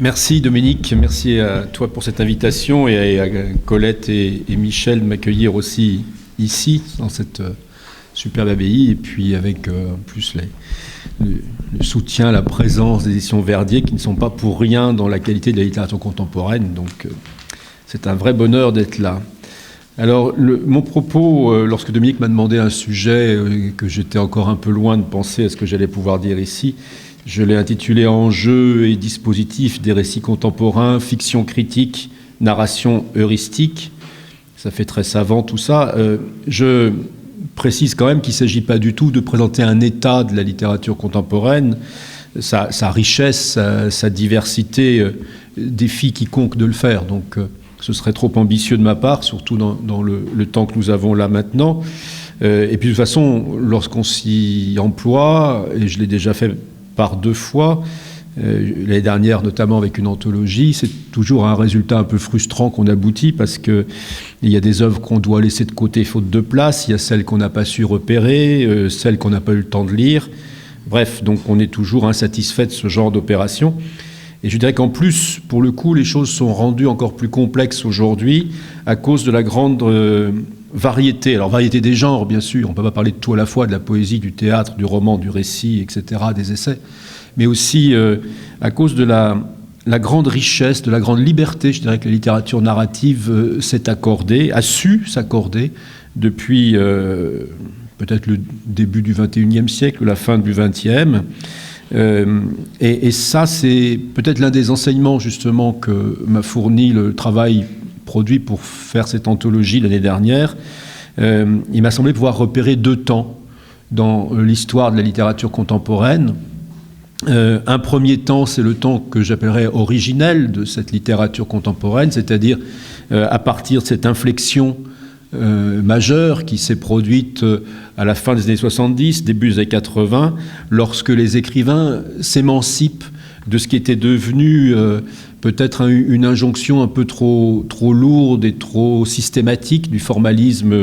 Merci Dominique, merci à toi pour cette invitation et à Colette et Michel de m'accueillir aussi ici, dans cette superbe abbaye, et puis avec en plus le soutien, la présence des éditions Verdier qui ne sont pas pour rien dans la qualité de la littérature contemporaine, donc c'est un vrai bonheur d'être là. Alors mon propos, lorsque Dominique m'a demandé un sujet que j'étais encore un peu loin de penser à ce que j'allais pouvoir dire ici, je l'ai intitulé « Enjeux et dispositifs des récits contemporains, fiction critique, narration heuristique ». Ça fait très savant tout ça. Je précise quand même qu'il ne s'agit pas du tout de présenter un état de la littérature contemporaine. Sa richesse, sa diversité défie quiconque de le faire. Donc ce serait trop ambitieux de ma part, surtout dans le temps que nous avons là maintenant. Et puis de toute façon, lorsqu'on s'y emploie, et je l'ai déjà fait par 2 fois, l'année dernière notamment avec une anthologie, c'est toujours un résultat un peu frustrant qu'on aboutit parce qu'il y a des œuvres qu'on doit laisser de côté faute de place, il y a celles qu'on n'a pas su repérer, celles qu'on n'a pas eu le temps de lire. Bref, donc on est toujours insatisfait de ce genre d'opération. Et je dirais qu'en plus, pour le coup, les choses sont rendues encore plus complexes aujourd'hui à cause de la grande variété. Alors, variété des genres, bien sûr. On ne peut pas parler de tout à la fois, de la poésie, du théâtre, du roman, du récit, etc., des essais. Mais aussi à cause de la grande richesse, de la grande liberté, je dirais, que la littérature narrative s'est accordée, a su s'accorder depuis peut-être le début du XXIe siècle, la fin du XXe. Et ça, c'est peut-être l'un des enseignements, justement, que m'a fourni le travail produit pour faire cette anthologie l'année dernière. Il m'a semblé pouvoir repérer 2 temps dans l'histoire de la littérature contemporaine. Un premier temps, c'est le temps que j'appellerais originel de cette littérature contemporaine, c'est-à-dire à partir de cette inflexion majeure qui s'est produite à la fin des années 70, début des années 80, lorsque les écrivains s'émancipent de ce qui était devenu peut-être une injonction un peu trop lourde et trop systématique du formalisme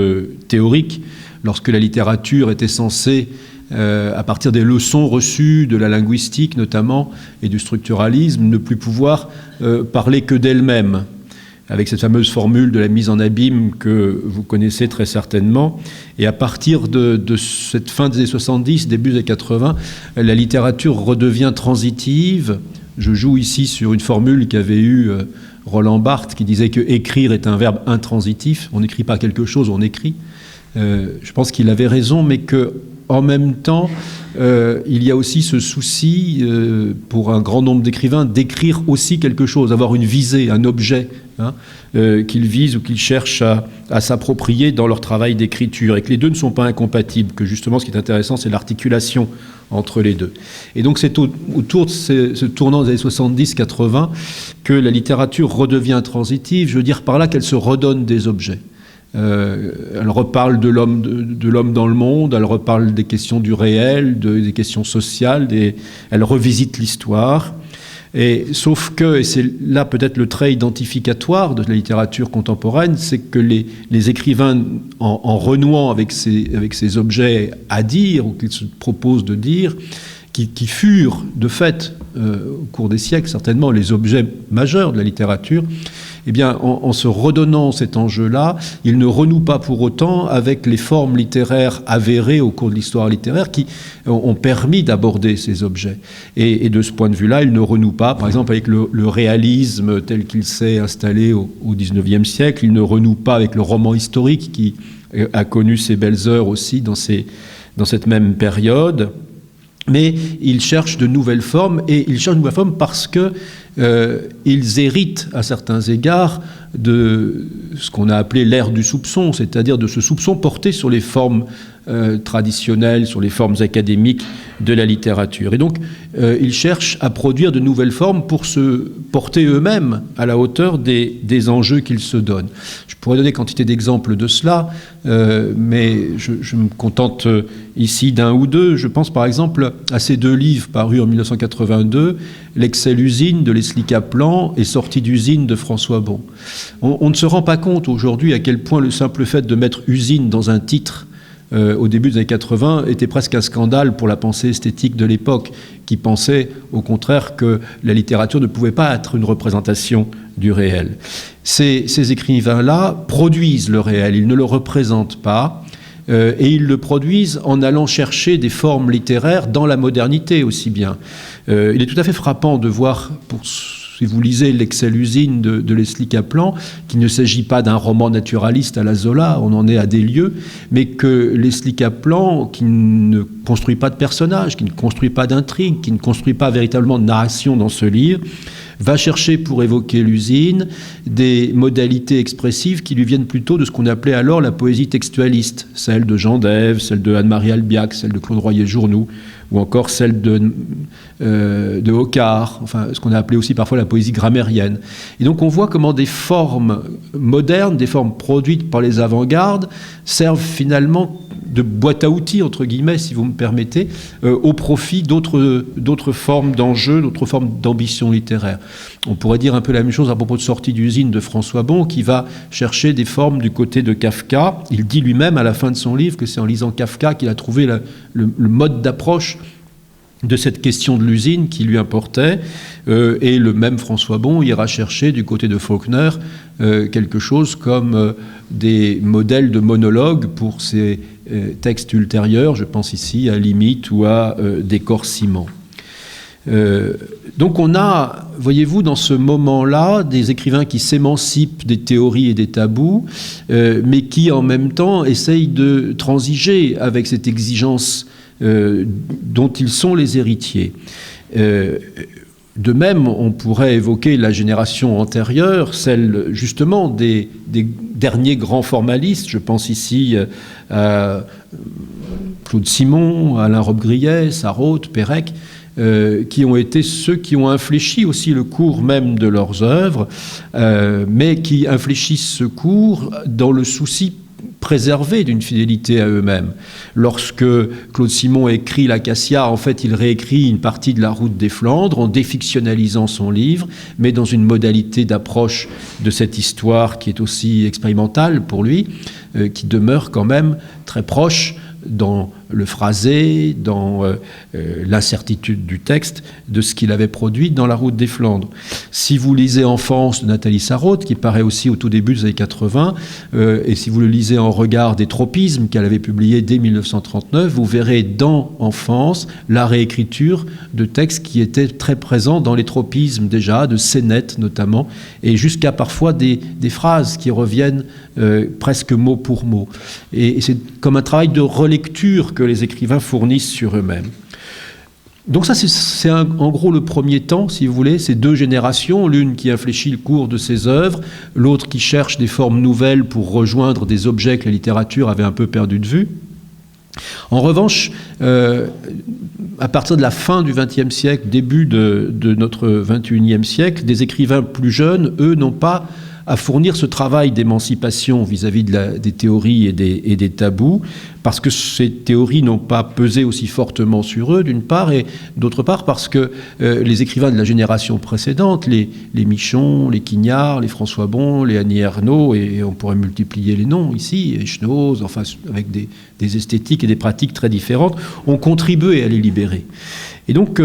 théorique, lorsque la littérature était censée, à partir des leçons reçues de la linguistique notamment et du structuralisme, ne plus pouvoir parler que d'elle-même, avec cette fameuse formule de la mise en abîme que vous connaissez très certainement. Et à partir de cette fin des années 70, début des années 80, la littérature redevient transitive. Je joue ici sur une formule qu'avait eue Roland Barthes, qui disait que écrire est un verbe intransitif. On n'écrit pas quelque chose, on écrit. Je pense qu'il avait raison, mais qu'en même temps, il y a aussi ce souci, pour un grand nombre d'écrivains, d'écrire aussi quelque chose, avoir une visée, un objet, qu'ils visent ou qu'ils cherchent à s'approprier dans leur travail d'écriture, et que les deux ne sont pas incompatibles, que justement ce qui est intéressant, c'est l'articulation entre les deux. Et donc c'est autour de ce tournant des années 70-80 que la littérature redevient transitive, je veux dire par là qu'elle se redonne des objets. Elle reparle de l'homme dans le monde, elle reparle des questions du réel, des questions sociales, elle revisite l'histoire. Et sauf que, et c'est là peut-être le trait identificatoire de la littérature contemporaine, c'est que les écrivains, en renouant avec ces objets à dire, ou qu'ils se proposent de dire, qui furent de fait, au cours des siècles certainement, les objets majeurs de la littérature, eh bien, en se redonnant cet enjeu-là, ils ne renouent pas pour autant avec les formes littéraires avérées au cours de l'histoire littéraire qui ont permis d'aborder ces objets. Et de ce point de vue-là, ils ne renouent pas, par exemple, avec le réalisme tel qu'il s'est installé au XIXe siècle. Ils ne renouent pas avec le roman historique qui a connu ses belles heures aussi dans cette même période. Mais ils cherchent de nouvelles formes, et ils cherchent de nouvelles formes parce que ils héritent à certains égards de ce qu'on a appelé l'ère du soupçon, c'est-à-dire de ce soupçon porté sur les formes traditionnelles, sur les formes académiques de la littérature. Et donc, ils cherchent à produire de nouvelles formes pour se porter eux-mêmes à la hauteur des enjeux qu'ils se donnent. Je pourrais donner quantité d'exemples de cela, mais je me contente ici d'un ou deux. Je pense par exemple à ces 2 livres parus en 1982, L'Excel-Usine de Leslie Kaplan et Sortie d'usine de François Bon. On ne se rend pas compte aujourd'hui à quel point le simple fait de mettre usine dans un titre au début des années 80 était presque un scandale pour la pensée esthétique de l'époque, qui pensait au contraire que la littérature ne pouvait pas être une représentation du réel. Ces écrivains-là produisent le réel, ils ne le représentent pas, et ils le produisent en allant chercher des formes littéraires dans la modernité aussi bien. Il est tout à fait frappant de voir, si vous lisez L'Excel-Usine de Leslie Kaplan, qu'il ne s'agit pas d'un roman naturaliste à la Zola, on en est à des lieux, mais que Leslie Kaplan, qui ne construit pas de personnages, qui ne construit pas d'intrigue, qui ne construit pas véritablement de narration dans ce livre, va chercher, pour évoquer l'usine, des modalités expressives qui lui viennent plutôt de ce qu'on appelait alors la poésie textualiste, celle de Jean Dève, celle de Anne-Marie Albiac, celle de Claude Royer-Journoux, ou encore celle de Hoccart, enfin ce qu'on a appelé aussi parfois la poésie grammairienne. Et donc on voit comment des formes modernes, des formes produites par les avant-gardes, servent finalement de boîte à outils, entre guillemets, si vous me permettez, au profit d'autres formes d'enjeux, d'autres formes d'ambition littéraire. On pourrait dire un peu la même chose à propos de Sortie d'usine de François Bon, qui va chercher des formes du côté de Kafka. Il dit lui-même à la fin de son livre que c'est en lisant Kafka qu'il a trouvé le mode d'approche de cette question de l'usine qui lui importait, et le même François Bon ira chercher du côté de Faulkner quelque chose comme des modèles de monologue pour ses textes ultérieurs, je pense ici à Limite ou à Décor Ciment. Donc on a, voyez-vous, dans ce moment-là, des écrivains qui s'émancipent des théories et des tabous, mais qui en même temps essayent de transiger avec cette exigence dont ils sont les héritiers. De même, on pourrait évoquer la génération antérieure, celle justement des derniers grands formalistes. Je pense ici à Claude Simon, Alain Robbe-Grillet, Sarraute, Pérec, qui ont été ceux qui ont infléchi aussi le cours même de leurs œuvres, mais qui infléchissent ce cours dans le souci préservé d'une fidélité à eux-mêmes. Lorsque Claude Simon écrit l'Acacia, en fait, il réécrit une partie de La Route des Flandres en défictionnalisant son livre, mais dans une modalité d'approche de cette histoire qui est aussi expérimentale pour lui, qui demeure quand même très proche dans le phrasé, dans l'incertitude du texte, de ce qu'il avait produit dans La Route des Flandres. Si vous lisez Enfance de Nathalie Sarraute, qui paraît aussi au tout début des années 80, et si vous le lisez en regard des tropismes qu'elle avait publiés dès 1939, vous verrez dans Enfance la réécriture de textes qui étaient très présents dans les tropismes déjà, de scénettes notamment, et jusqu'à parfois des phrases qui reviennent presque mot pour mot. Et c'est comme un travail de relecture que les écrivains fournissent sur eux-mêmes. Donc ça, c'est en gros le premier temps, si vous voulez, ces deux générations, l'une qui infléchit le cours de ses œuvres, l'autre qui cherche des formes nouvelles pour rejoindre des objets que la littérature avait un peu perdu de vue. En revanche, à partir de la fin du XXe siècle, début de notre XXIe siècle, des écrivains plus jeunes, eux, n'ont pas à fournir ce travail d'émancipation vis-à-vis des théories et des tabous, parce que ces théories n'ont pas pesé aussi fortement sur eux, d'une part, et d'autre part parce que les écrivains de la génération précédente, les Michon, les Quignard, les François Bon, les Annie Ernaux, et on pourrait multiplier les noms ici, et Schnoz, enfin avec des esthétiques et des pratiques très différentes, ont contribué à les libérer. Et donc,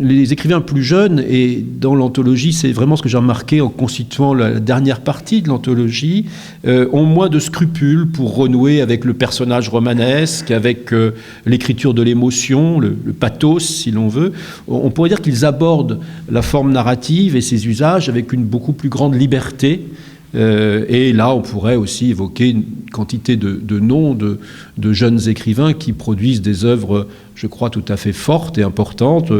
les écrivains plus jeunes, et dans l'anthologie, c'est vraiment ce que j'ai remarqué en constituant la dernière partie de l'anthologie, ont moins de scrupules pour renouer avec le personnage romanesque, avec l'écriture de l'émotion, le pathos, si l'on veut. On pourrait dire qu'ils abordent la forme narrative et ses usages avec une beaucoup plus grande liberté. Et là, on pourrait aussi évoquer une quantité de noms de jeunes écrivains qui produisent des œuvres, je crois, tout à fait fortes et importantes,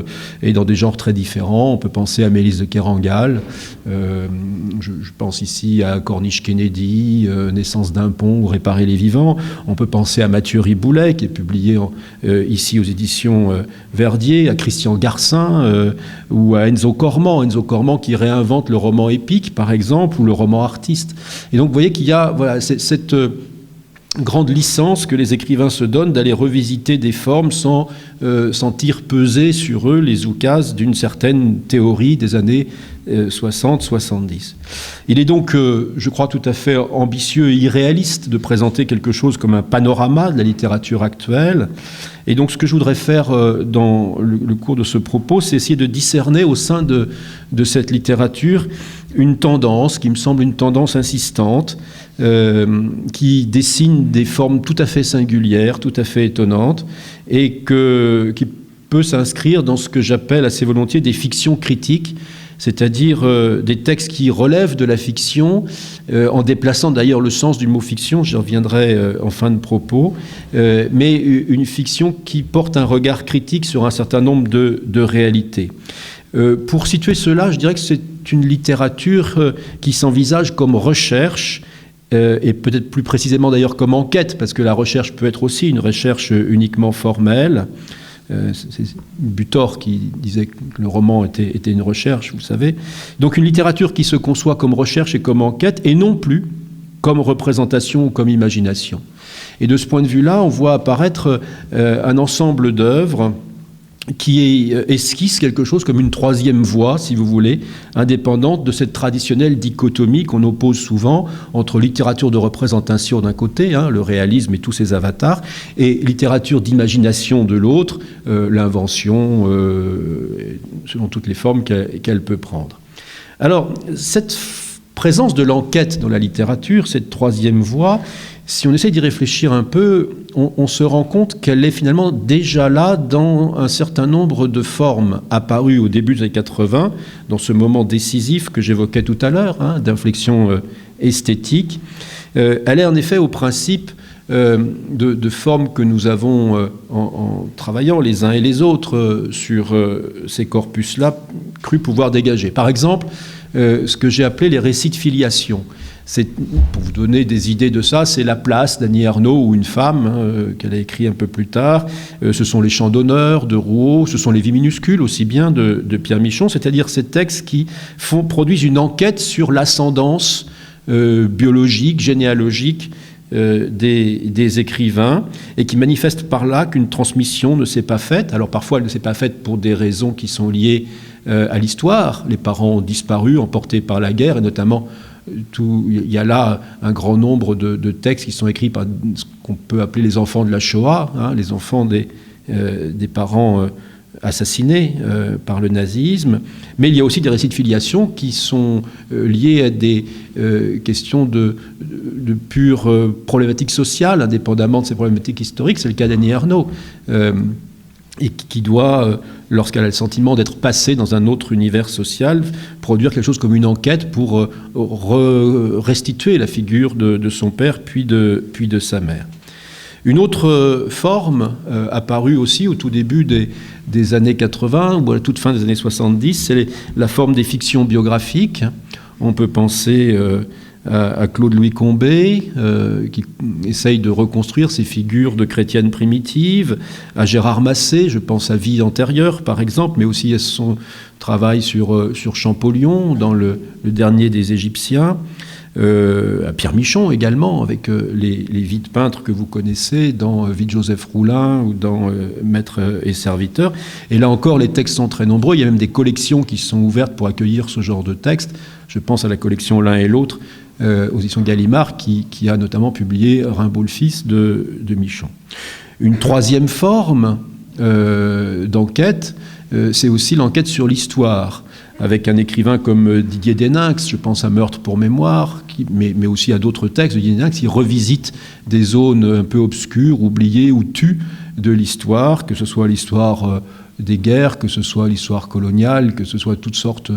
et dans des genres très différents. On peut penser à Mélisse de Kerangal, je pense ici à Corniche Kennedy, Naissance d'un pont ou Réparer les vivants. On peut penser à Mathieu Riboulet, qui est publié ici aux éditions Verdier, à Christian Garcin, ou à Enzo Cormand qui réinvente le roman épique, par exemple, ou le roman artiste. Et donc, vous voyez qu'il y a cette grande licence que les écrivains se donnent d'aller revisiter des formes sans sentir peser sur eux les oukases d'une certaine théorie des années 60-70. Il est donc, je crois, tout à fait ambitieux et irréaliste de présenter quelque chose comme un panorama de la littérature actuelle. Et donc ce que je voudrais faire dans le cours de ce propos, c'est essayer de discerner au sein de cette littérature une tendance qui me semble une tendance insistante, qui dessine des formes tout à fait singulières, tout à fait étonnantes, et qui peut s'inscrire dans ce que j'appelle assez volontiers des fictions critiques, c'est-à-dire des textes qui relèvent de la fiction, en déplaçant d'ailleurs le sens du mot fiction, j'y reviendrai en fin de propos, mais une fiction qui porte un regard critique sur un certain nombre de réalités. Pour situer cela, je dirais que c'est une littérature qui s'envisage comme recherche, et peut-être plus précisément d'ailleurs comme enquête, parce que la recherche peut être aussi une recherche uniquement formelle. C'est Butor qui disait que le roman était une recherche, vous le savez. Donc une littérature qui se conçoit comme recherche et comme enquête, et non plus comme représentation ou comme imagination. Et de ce point de vue-là, on voit apparaître un ensemble d'œuvres qui esquisse quelque chose comme une troisième voie, si vous voulez, indépendante de cette traditionnelle dichotomie qu'on oppose souvent entre littérature de représentation d'un côté, le réalisme et tous ses avatars, et littérature d'imagination de l'autre, l'invention, selon toutes les formes qu'elle peut prendre. Alors, cette présence de l'enquête dans la littérature, cette troisième voie, si on essaie d'y réfléchir un peu, on se rend compte qu'elle est finalement déjà là dans un certain nombre de formes apparues au début des années 80, dans ce moment décisif que j'évoquais tout à l'heure, d'inflexion esthétique. Elle est en effet au principe de formes que nous avons, en travaillant les uns et les autres sur ces corpus-là, cru pouvoir dégager. Par exemple, ce que j'ai appelé les récits de filiation. C'est, pour vous donner des idées de ça, c'est La Place d'Annie Ernaux, ou Une femme, qu'elle a écrit un peu plus tard. Ce sont les Chants d'honneur de Rouault, ce sont les Vies minuscules aussi bien de Pierre Michon, c'est-à-dire ces textes qui produisent une enquête sur l'ascendance biologique, généalogique des écrivains, et qui manifestent par là qu'une transmission ne s'est pas faite. Alors parfois elle ne s'est pas faite pour des raisons qui sont liées à l'histoire. Les parents ont disparu, emportés par la guerre, et notamment il y a là un grand nombre de textes qui sont écrits par ce qu'on peut appeler les enfants de la Shoah, les enfants des parents assassinés par le nazisme. Mais il y a aussi des récits de filiation qui sont liés à des questions de pure problématique sociale, indépendamment de ces problématiques historiques. C'est le cas d'Annie Ernaux, et qui doit, lorsqu'elle a le sentiment d'être passée dans un autre univers social, produire quelque chose comme une enquête pour restituer la figure de son père puis de sa mère. Une autre forme apparue aussi au tout début des années 80 ou à la toute fin des années 70, c'est la forme des fictions biographiques. On peut penser à Claude Louis Combet, qui essaye de reconstruire ces figures de chrétiennes primitives, à Gérard Massé, je pense à Vie antérieure par exemple, mais aussi à son travail sur Champollion dans le dernier des Égyptiens, à Pierre Michon également, avec les vies de peintres que vous connaissez dans Vie de Joseph Roulin ou dans Maître et serviteur. Et là encore, les textes sont très nombreux. Il y a même des collections qui sont ouvertes pour accueillir ce genre de textes. Je pense à la collection L'un et l'autre, aux éditions Gallimard, qui a notamment publié Rimbaud le fils de Michon. Une troisième forme d'enquête, c'est aussi l'enquête sur l'histoire, avec un écrivain comme Didier Deninx, je pense à Meurtre pour mémoire, mais aussi à d'autres textes de Didier Deninx, qui revisite des zones un peu obscures, oubliées ou tues de l'histoire, que ce soit l'histoire des guerres, que ce soit l'histoire coloniale, que ce soit toutes sortes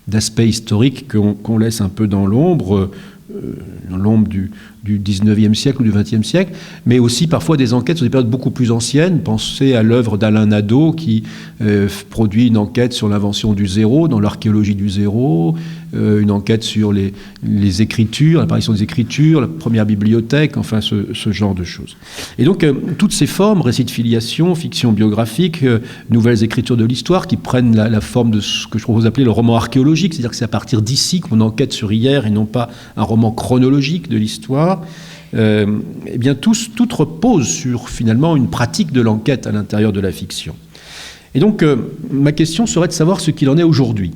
d'aspects historiques qu'on laisse un peu dans l'ombre du 19e siècle ou du 20e siècle, mais aussi parfois des enquêtes sur des périodes beaucoup plus anciennes. Pensez à l'œuvre d'Alain Nadeau qui produit une enquête sur l'invention du zéro, dans l'archéologie du zéro, une enquête sur les écritures, l'apparition des écritures, la première bibliothèque, enfin ce genre de choses. Et donc toutes ces formes, récits de filiation, fiction biographique, nouvelles écritures de l'histoire, qui prennent la forme de ce que je propose d'appeler le roman archéologique, c'est-à-dire que c'est à partir d'ici qu'on enquête sur hier et non pas un roman chronologique de l'histoire, eh bien tout repose sur finalement une pratique de l'enquête à l'intérieur de la fiction. Et donc ma question serait de savoir ce qu'il en est aujourd'hui.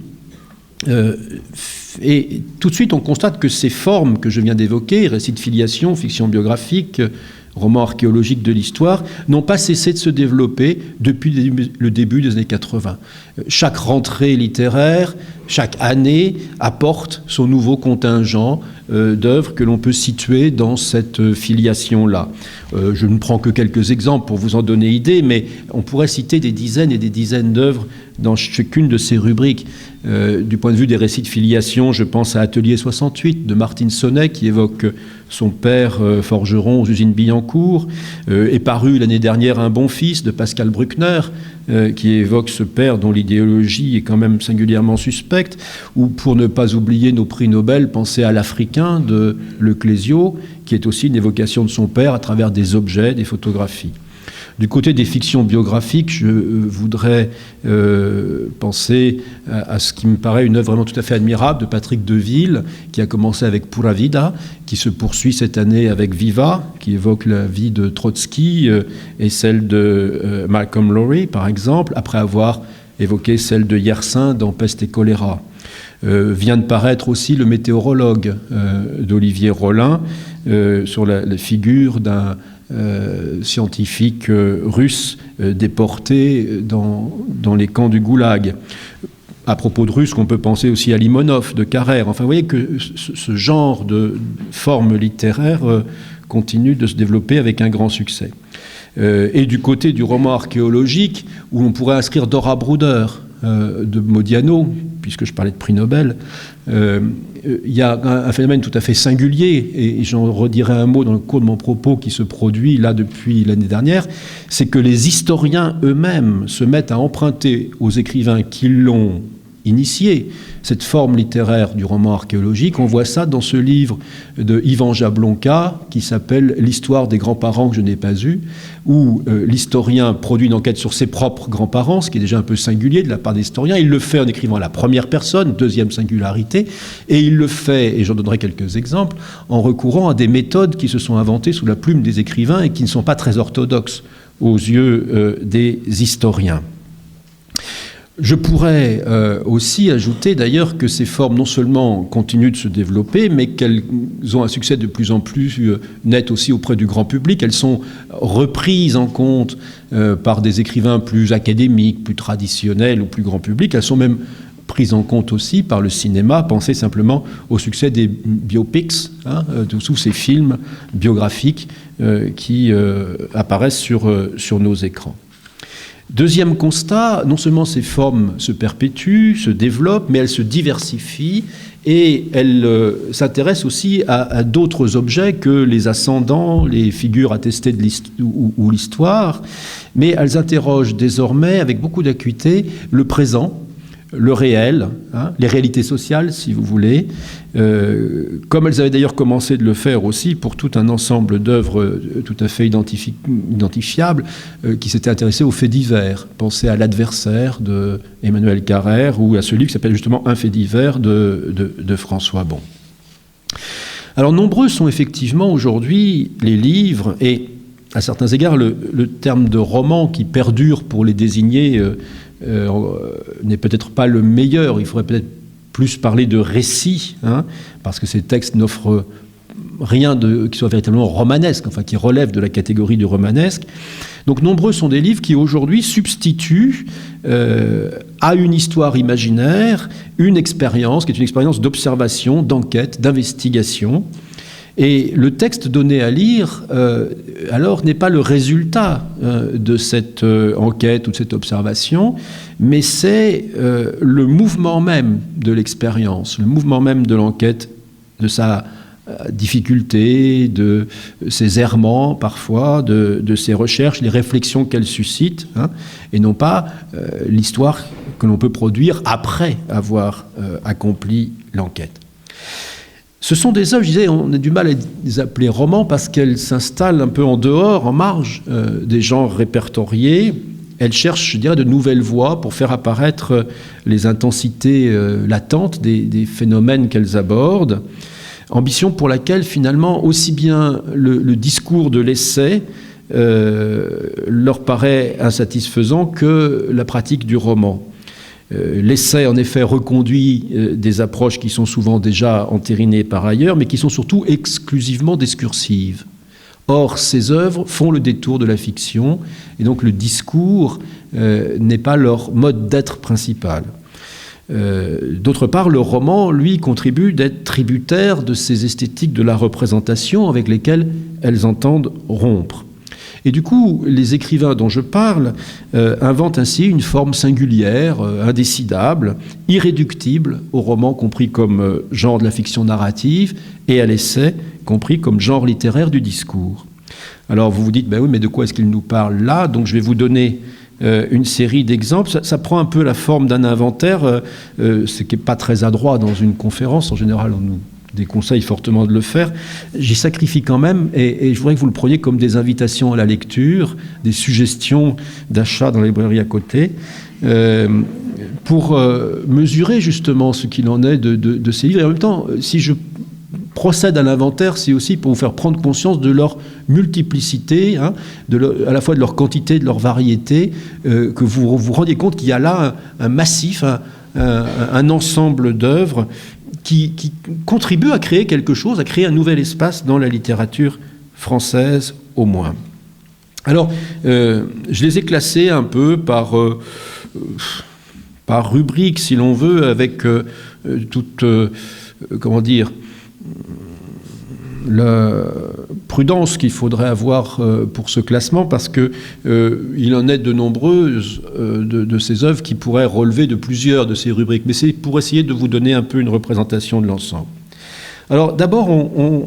Et tout de suite on constate que ces formes que je viens d'évoquer, récits de filiation, fiction biographique, romans archéologiques de l'histoire, n'ont pas cessé de se développer depuis le début des années 80. Chaque rentrée littéraire, chaque année apporte son nouveau contingent d'œuvres que l'on peut situer dans cette filiation-là. Je ne prends que quelques exemples pour vous en donner idée, mais on pourrait citer des dizaines et des dizaines d'œuvres dans chacune de ces rubriques. Du point de vue des récits de filiation, je pense à Atelier 68 de Martine Sonnet qui évoque son père forgeron aux usines Billancourt, est paru l'année dernière Un bon fils de Pascal Bruckner qui évoque ce père dont l'idéologie est quand même singulièrement suspecte, ou pour ne pas oublier nos prix Nobel, pensez à l'Africain de Le Clésio qui est aussi une évocation de son père à travers des objets, des photographies. Du côté des fictions biographiques, je voudrais penser à ce qui me paraît une œuvre vraiment tout à fait admirable de Patrick Deville, qui a commencé avec Pura Vida, qui se poursuit cette année avec Viva, qui évoque la vie de Trotsky et celle de Malcolm Lowry, par exemple, après avoir évoqué celle de Yersin dans Peste et choléra. Vient de paraître aussi Le météorologue d'Olivier Rollin, sur la figure d'un scientifique russe déporté dans les camps du Goulag. À propos de Russes, on peut penser aussi à Limonov de Carrère. Enfin, vous voyez que ce genre de forme littéraire continue de se développer avec un grand succès. Et du côté du roman archéologique, où on pourrait inscrire Dora Bruder de Modiano, puisque je parlais de prix Nobel, il y a un phénomène tout à fait singulier, et j'en redirai un mot dans le cours de mon propos qui se produit là depuis l'année dernière, c'est que les historiens eux-mêmes se mettent à emprunter aux écrivains qui l'ont initié cette forme littéraire du roman archéologique. On voit ça dans ce livre de Ivan Jablonka qui s'appelle « L'histoire des grands-parents que je n'ai pas eus », où l'historien produit une enquête sur ses propres grands-parents, ce qui est déjà un peu singulier de la part des historiens. Il le fait en écrivant à la première personne, deuxième singularité, et il le fait, et j'en donnerai quelques exemples, en recourant à des méthodes qui se sont inventées sous la plume des écrivains et qui ne sont pas très orthodoxes aux yeux des historiens. Je pourrais aussi ajouter d'ailleurs que ces formes non seulement continuent de se développer, mais qu'elles ont un succès de plus en plus net aussi auprès du grand public. Elles sont reprises en compte par des écrivains plus académiques, plus traditionnels ou plus grand public. Elles sont même prises en compte aussi par le cinéma. Pensez simplement au succès des biopics, de tous ces films biographiques qui apparaissent sur nos écrans. Deuxième constat, non seulement ces formes se perpétuent, se développent, mais elles se diversifient et elles s'intéressent aussi à d'autres objets que les ascendants, les figures attestées de l'histoire, mais elles interrogent désormais avec beaucoup d'acuité le présent, le réel, les réalités sociales, si vous voulez, comme elles avaient d'ailleurs commencé de le faire aussi pour tout un ensemble d'œuvres tout à fait identifiables qui s'étaient intéressées aux faits divers. Pensez à L'Adversaire de Emmanuel Carrère ou à celui qui s'appelle justement Un fait divers de François Bon. Alors nombreux sont effectivement aujourd'hui les livres et à certains égards le terme de roman qui perdure pour les désigner n'est peut-être pas le meilleur. Il faudrait peut-être plus parler de récit, parce que ces textes n'offrent rien qui soit véritablement romanesque, enfin qui relève de la catégorie du romanesque. Donc nombreux sont des livres qui aujourd'hui substituent à une histoire imaginaire une expérience qui est une expérience d'observation, d'enquête, d'investigation. Et le texte donné à lire, alors, n'est pas le résultat de cette enquête ou de cette observation, mais c'est le mouvement même de l'expérience, le mouvement même de l'enquête, de sa difficulté, de ses errements parfois, de ses recherches, les réflexions qu'elle suscite, et non pas l'histoire que l'on peut produire après avoir accompli l'enquête. Ce sont des œuvres, je disais, on a du mal à les appeler romans parce qu'elles s'installent un peu en dehors, en marge des genres répertoriés. Elles cherchent, je dirais, de nouvelles voies pour faire apparaître les intensités latentes des phénomènes qu'elles abordent. Ambition pour laquelle, finalement, aussi bien le discours de l'essai leur paraît insatisfaisant que la pratique du roman. L'essai, en effet, reconduit des approches qui sont souvent déjà entérinées par ailleurs, mais qui sont surtout exclusivement discursives. Or, ces œuvres font le détour de la fiction, et donc le discours n'est pas leur mode d'être principal. D'autre part, le roman, lui, contribue d'être tributaire de ces esthétiques de la représentation avec lesquelles elles entendent rompre. Et du coup, les écrivains dont je parle inventent ainsi une forme singulière, indécidable, irréductible au roman compris comme genre de la fiction narrative et à l'essai compris comme genre littéraire du discours. Alors vous vous dites, ben oui, mais de quoi est-ce qu'il nous parle là? Donc je vais vous donner une série d'exemples. Ça prend un peu la forme d'un inventaire, ce qui n'est pas très adroit dans une conférence. En général, on nous déconseille fortement de le faire. J'y sacrifie quand même, et je voudrais que vous le preniez comme des invitations à la lecture, des suggestions d'achat dans la librairie à côté, pour mesurer justement ce qu'il en est de ces livres. Et en même temps, si je procède à l'inventaire, c'est aussi pour vous faire prendre conscience de leur multiplicité, à la fois de leur quantité, de leur variété, que vous vous rendiez compte qu'il y a là un massif, un ensemble d'œuvres qui contribuent à créer quelque chose, à créer un nouvel espace dans la littérature française au moins. Alors, je les ai classés un peu par rubrique, si l'on veut, avec toute, comment dire, la prudence qu'il faudrait avoir pour ce classement, parce qu'il en est de nombreuses de ces œuvres qui pourraient relever de plusieurs de ces rubriques. Mais c'est pour essayer de vous donner un peu une représentation de l'ensemble. Alors d'abord, on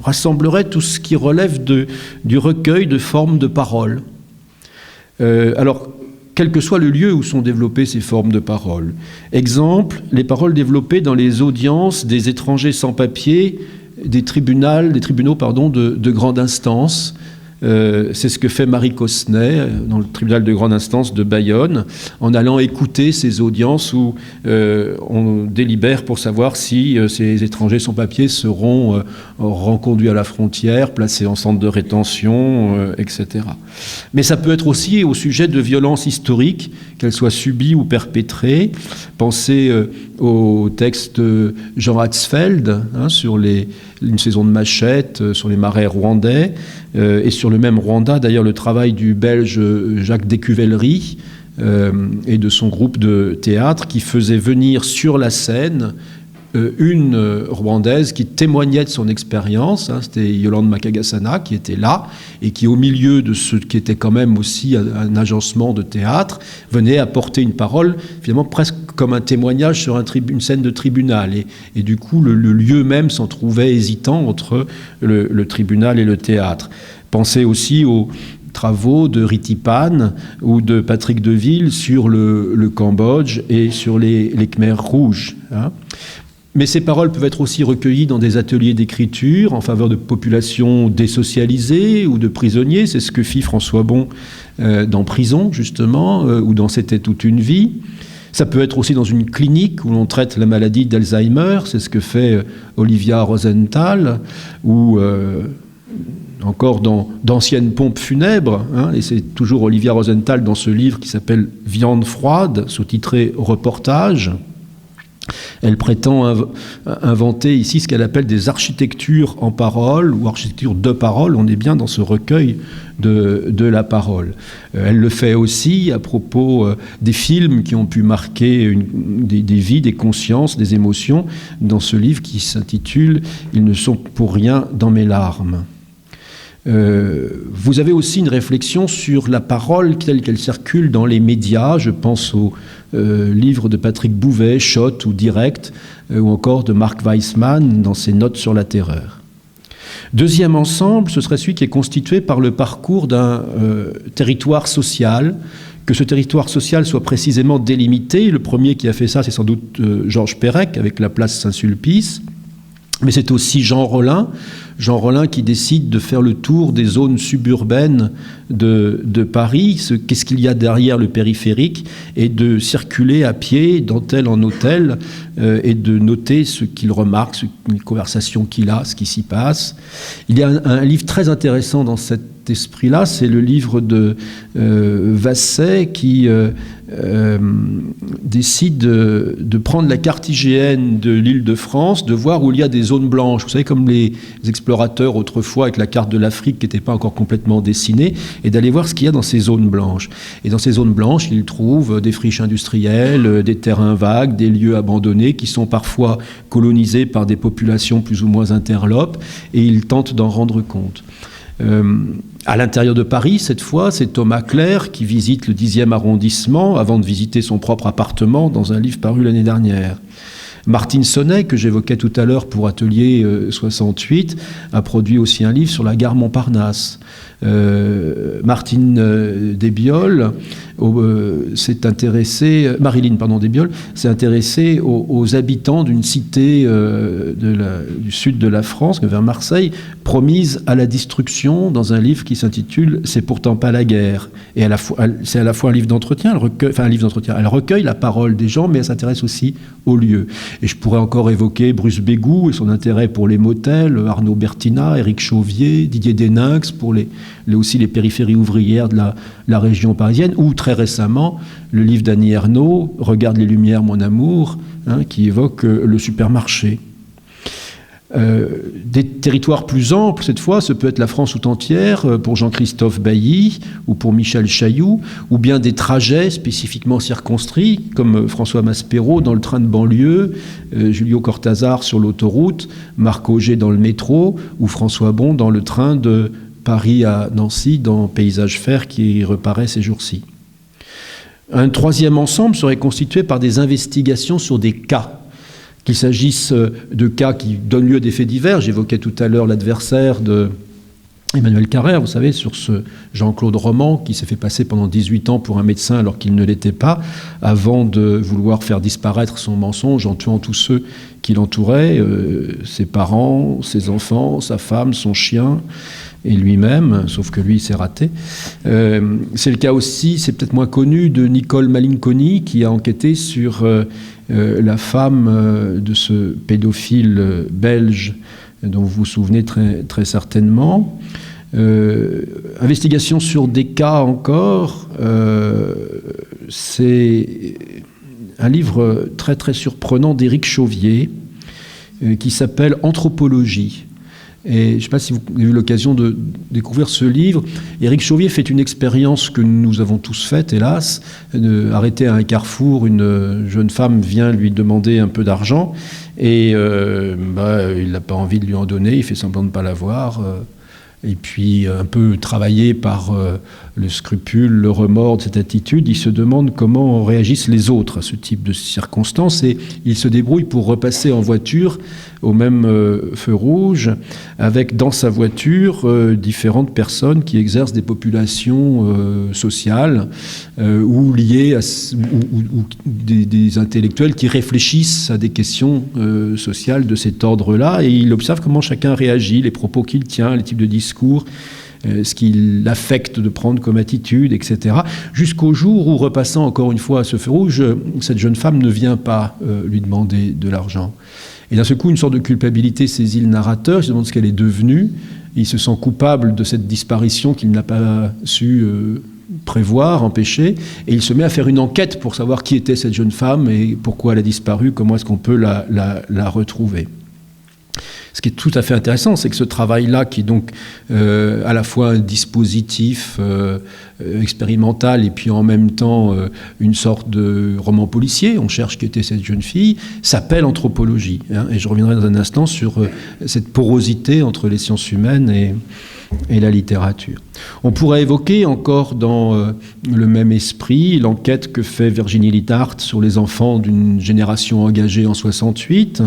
rassemblerait tout ce qui relève du recueil de formes de paroles. Alors, quel que soit le lieu où sont développées ces formes de paroles. Exemple, les paroles développées dans les audiences des étrangers sans papier, des tribunaux de grande instance. C'est ce que fait Marie Cosnet dans le tribunal de grande instance de Bayonne, en allant écouter ces audiences où on délibère pour savoir si ces étrangers sans papier seront reconduits à la frontière, placés en centre de rétention, etc. Mais ça peut être aussi au sujet de violences historiques, qu'elles soient subies ou perpétrées. Pensez au texte de Jean Hatzfeld sur une saison de Machette, sur les marais rwandais, et sur le même Rwanda, d'ailleurs, le travail du Belge Jacques Décuvellery et de son groupe de théâtre qui faisait venir sur la scène une Rwandaise qui témoignait de son expérience. C'était Yolande Makagasana qui était là et qui, au milieu de ce qui était quand même aussi un agencement de théâtre, venait apporter une parole finalement presque comme un témoignage sur une scène de tribunal. Et du coup, le lieu même s'en trouvait hésitant entre le tribunal et le théâtre. Pensez aussi aux travaux de Ritipan ou de Patrick Deville sur le Cambodge et sur les Khmers rouges. Mais ces paroles peuvent être aussi recueillies dans des ateliers d'écriture en faveur de populations désocialisées ou de prisonniers. C'est ce que fit François Bon dans Prison, justement, ou dans C'était toute une vie. Ça peut être aussi dans une clinique où l'on traite la maladie d'Alzheimer. C'est ce que fait Olivia Rosenthal, ou encore dans d'anciennes pompes funèbres. Et c'est toujours Olivia Rosenthal dans ce livre qui s'appelle « Viande froide », sous-titré « Reportage ». Elle prétend inventer ici ce qu'elle appelle des architectures en parole ou architectures de parole. On est bien dans ce recueil de la parole. Elle le fait aussi à propos des films qui ont pu marquer des vies, des consciences, des émotions, dans ce livre qui s'intitule « Ils ne sont pour rien dans mes larmes ». Vous avez aussi une réflexion sur la parole telle qu'elle circule dans les médias. Je pense au livre de Patrick Bouvet, Shot ou Direct, ou encore de Mark Weissman dans ses notes sur la terreur. Deuxième ensemble, ce serait celui qui est constitué par le parcours d'un territoire social, que ce territoire social soit précisément délimité. Le premier qui a fait ça, c'est sans doute Georges Perec, avec la place Saint-Sulpice. Mais c'est aussi Jean Rollin, Jean Rollin qui décide de faire le tour des zones suburbaines de Paris, qu'est-ce qu'il y a derrière le périphérique, et de circuler à pied d'hôtel en hôtel et de noter ce qu'il remarque, les conversations qu'il a, ce qui s'y passe. Il y a un livre très intéressant dans cet esprit-là, c'est le livre de Vasset qui décide de prendre la carte IGN de l'Île-de-France, de voir où il y a des zones blanches. Vous savez, comme les explorateurs autrefois avec la carte de l'Afrique qui n'était pas encore complètement dessinée, et d'aller voir ce qu'il y a dans ces zones blanches. Et dans ces zones blanches, il trouve des friches industrielles, des terrains vagues, des lieux abandonnés qui sont parfois colonisés par des populations plus ou moins interlopes, et il tente d'en rendre compte. À l'intérieur de Paris, cette fois, c'est Thomas Clair qui visite le 10e arrondissement avant de visiter son propre appartement dans un livre paru l'année dernière. Martine Sonnet, que j'évoquais tout à l'heure pour Atelier 68, a produit aussi un livre sur la gare Montparnasse. Marilyn Desbiol s'est intéressée aux habitants d'une cité du sud de la France, vers Marseille, promise à la destruction, dans un livre qui s'intitule « C'est pourtant pas la guerre ». Et c'est à la fois un livre d'entretien, elle recueille la parole des gens, mais elle s'intéresse aussi aux lieux. Et je pourrais encore évoquer Bruce Bégou et son intérêt pour les motels, Arnaud Bertina, Éric Chauvier, Didier Deninx pour aussi les périphéries ouvrières de la région parisienne, ou très récemment le livre d'Annie Ernaux, « Regarde les lumières, mon amour », qui évoque le supermarché. Des territoires plus amples, cette fois, ce peut être la France tout entière, pour Jean-Christophe Bailly ou pour Michel Chailloux, ou bien des trajets spécifiquement circonscrits, comme François Maspero dans le train de banlieue, Julio Cortázar sur l'autoroute, Marc Auger dans le métro, ou François Bon dans le train de Paris à Nancy, dans Paysage Fer, qui reparaît ces jours-ci. Un troisième ensemble serait constitué par des investigations sur des cas, qu'il s'agisse de cas qui donnent lieu à des faits divers. J'évoquais tout à l'heure l'adversaire de Emmanuel Carrère, vous savez, sur ce Jean-Claude Roman qui s'est fait passer pendant 18 ans pour un médecin alors qu'il ne l'était pas, avant de vouloir faire disparaître son mensonge en tuant tous ceux qui l'entouraient, ses parents, ses enfants, sa femme, son chien et lui-même, sauf que lui, il s'est raté. C'est le cas aussi, c'est peut-être moins connu, de Nicole Malinconi qui a enquêté sur la femme de ce pédophile belge dont vous vous souvenez très, très certainement. Investigation sur des cas encore, c'est un livre très très surprenant d'Éric Chauvier qui s'appelle « Anthropologie ». Et je ne sais pas si vous avez eu l'occasion de découvrir ce livre. Éric Chauvier fait une expérience que nous avons tous faite, hélas, arrêté à un carrefour, une jeune femme vient lui demander un peu d'argent et il n'a pas envie de lui en donner, il fait semblant de ne pas l'avoir. Et puis, un peu travaillé par le scrupule, le remords de cette attitude, il se demande comment réagissent les autres à ce type de circonstances et il se débrouille pour repasser en voiture au même feu rouge, avec dans sa voiture différentes personnes qui exercent des populations sociales ou liées ou des intellectuels qui réfléchissent à des questions sociales de cet ordre-là, et il observe comment chacun réagit, les propos qu'il tient, les types de discours, ce qui l'affecte de prendre comme attitude, etc. Jusqu'au jour où, repassant encore une fois à ce feu rouge, cette jeune femme ne vient pas lui demander de l'argent. Et d'un seul coup, une sorte de culpabilité saisit le narrateur, il se demande ce qu'elle est devenue, il se sent coupable de cette disparition qu'il n'a pas su prévoir, empêcher, et il se met à faire une enquête pour savoir qui était cette jeune femme et pourquoi elle a disparu, comment est-ce qu'on peut la retrouver. Ce qui est tout à fait intéressant, c'est que ce travail-là, qui est donc à la fois un dispositif expérimental et puis en même temps une sorte de roman policier, on cherche qui était cette jeune fille, s'appelle Anthropologie. Et je reviendrai dans un instant sur cette porosité entre les sciences humaines et la littérature. On pourrait évoquer encore dans le même esprit l'enquête que fait Virginie Littard sur les enfants d'une génération engagée en 68,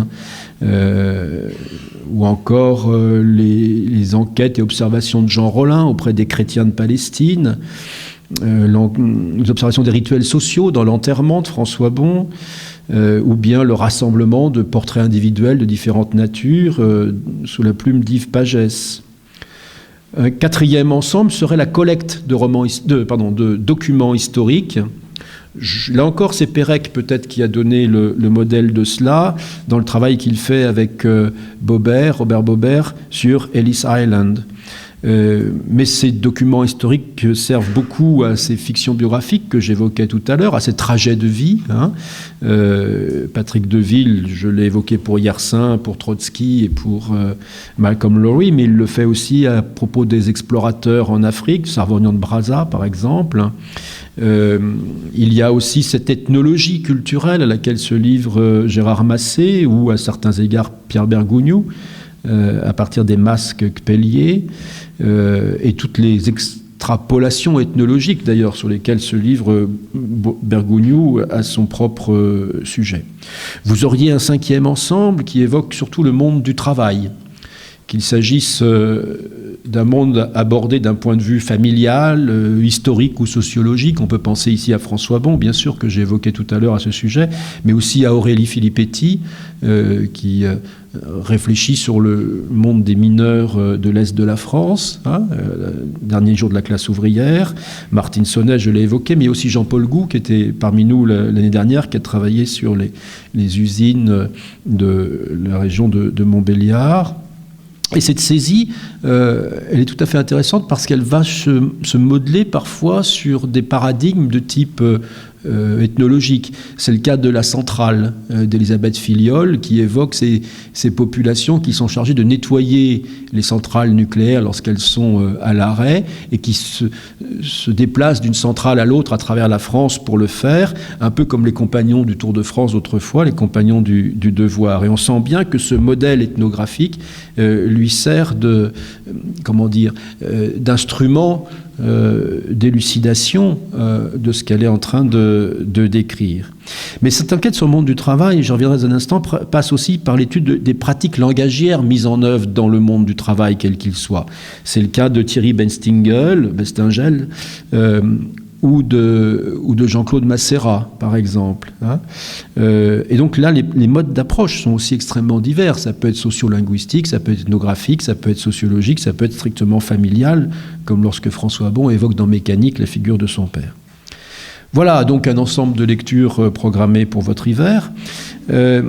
ou encore les enquêtes et observations de Jean Rollin auprès des chrétiens de Palestine, les observations des rituels sociaux dans l'enterrement de François Bon, ou bien le rassemblement de portraits individuels de différentes natures sous la plume d'Yves Pagès. Un quatrième ensemble serait la collecte de documents historiques. Là encore, c'est Pérec peut-être qui a donné le modèle de cela dans le travail qu'il fait avec Robert Bobert sur Ellis Island. Mais ces documents historiques servent beaucoup à ces fictions biographiques que j'évoquais tout à l'heure, à ces trajets de vie. Patrick Deville, je l'ai évoqué pour Yersin, pour Trotsky et pour Malcolm Lowry, mais il le fait aussi à propos des explorateurs en Afrique, Sarvognan de Brazza par exemple. Il y a aussi cette ethnologie culturelle à laquelle se livre Gérard Massé ou à certains égards Pierre Bergougnoux, à partir des masques Pellier, et toutes les extrapolations ethnologiques d'ailleurs sur lesquelles se livre Bergougnoux à son propre sujet. Vous auriez un cinquième ensemble qui évoque surtout le monde du travail, qu'il s'agisse d'un monde abordé d'un point de vue familial, historique ou sociologique. On peut penser ici à François Bon, bien sûr, que j'ai évoqué tout à l'heure à ce sujet, mais aussi à Aurélie Filippetti, qui réfléchit sur le monde des mineurs de l'Est de la France, dernier jour de la classe ouvrière. Martine Sonnet, je l'ai évoqué, mais aussi Jean-Paul Gou, qui était parmi nous l'année dernière, qui a travaillé sur les usines de la région de Montbéliard. Et cette saisie, elle est tout à fait intéressante parce qu'elle va se modeler parfois sur des paradigmes de type ethnologique. C'est le cas de la centrale d'Elisabeth Filiol qui évoque ces populations qui sont chargées de nettoyer les centrales nucléaires lorsqu'elles sont à l'arrêt et qui se déplacent d'une centrale à l'autre à travers la France pour le faire, un peu comme les compagnons du Tour de France autrefois, les compagnons du devoir. Et on sent bien que ce modèle ethnographique lui sert d'instrument d'élucidation de ce qu'elle est en train de décrire. Mais cette enquête sur le monde du travail, j'en reviendrai un instant, passe aussi par l'étude des pratiques langagières mises en œuvre dans le monde du travail, quel qu'il soit. C'est le cas de Thierry Bestingel, ou de Jean-Claude Massérat, par exemple. Et donc là, les modes d'approche sont aussi extrêmement divers. Ça peut être sociolinguistique, ça peut être ethnographique, ça peut être sociologique, ça peut être strictement familial, comme lorsque François Bon évoque dans Mécanique la figure de son père. Voilà donc un ensemble de lectures programmées pour votre hiver. Je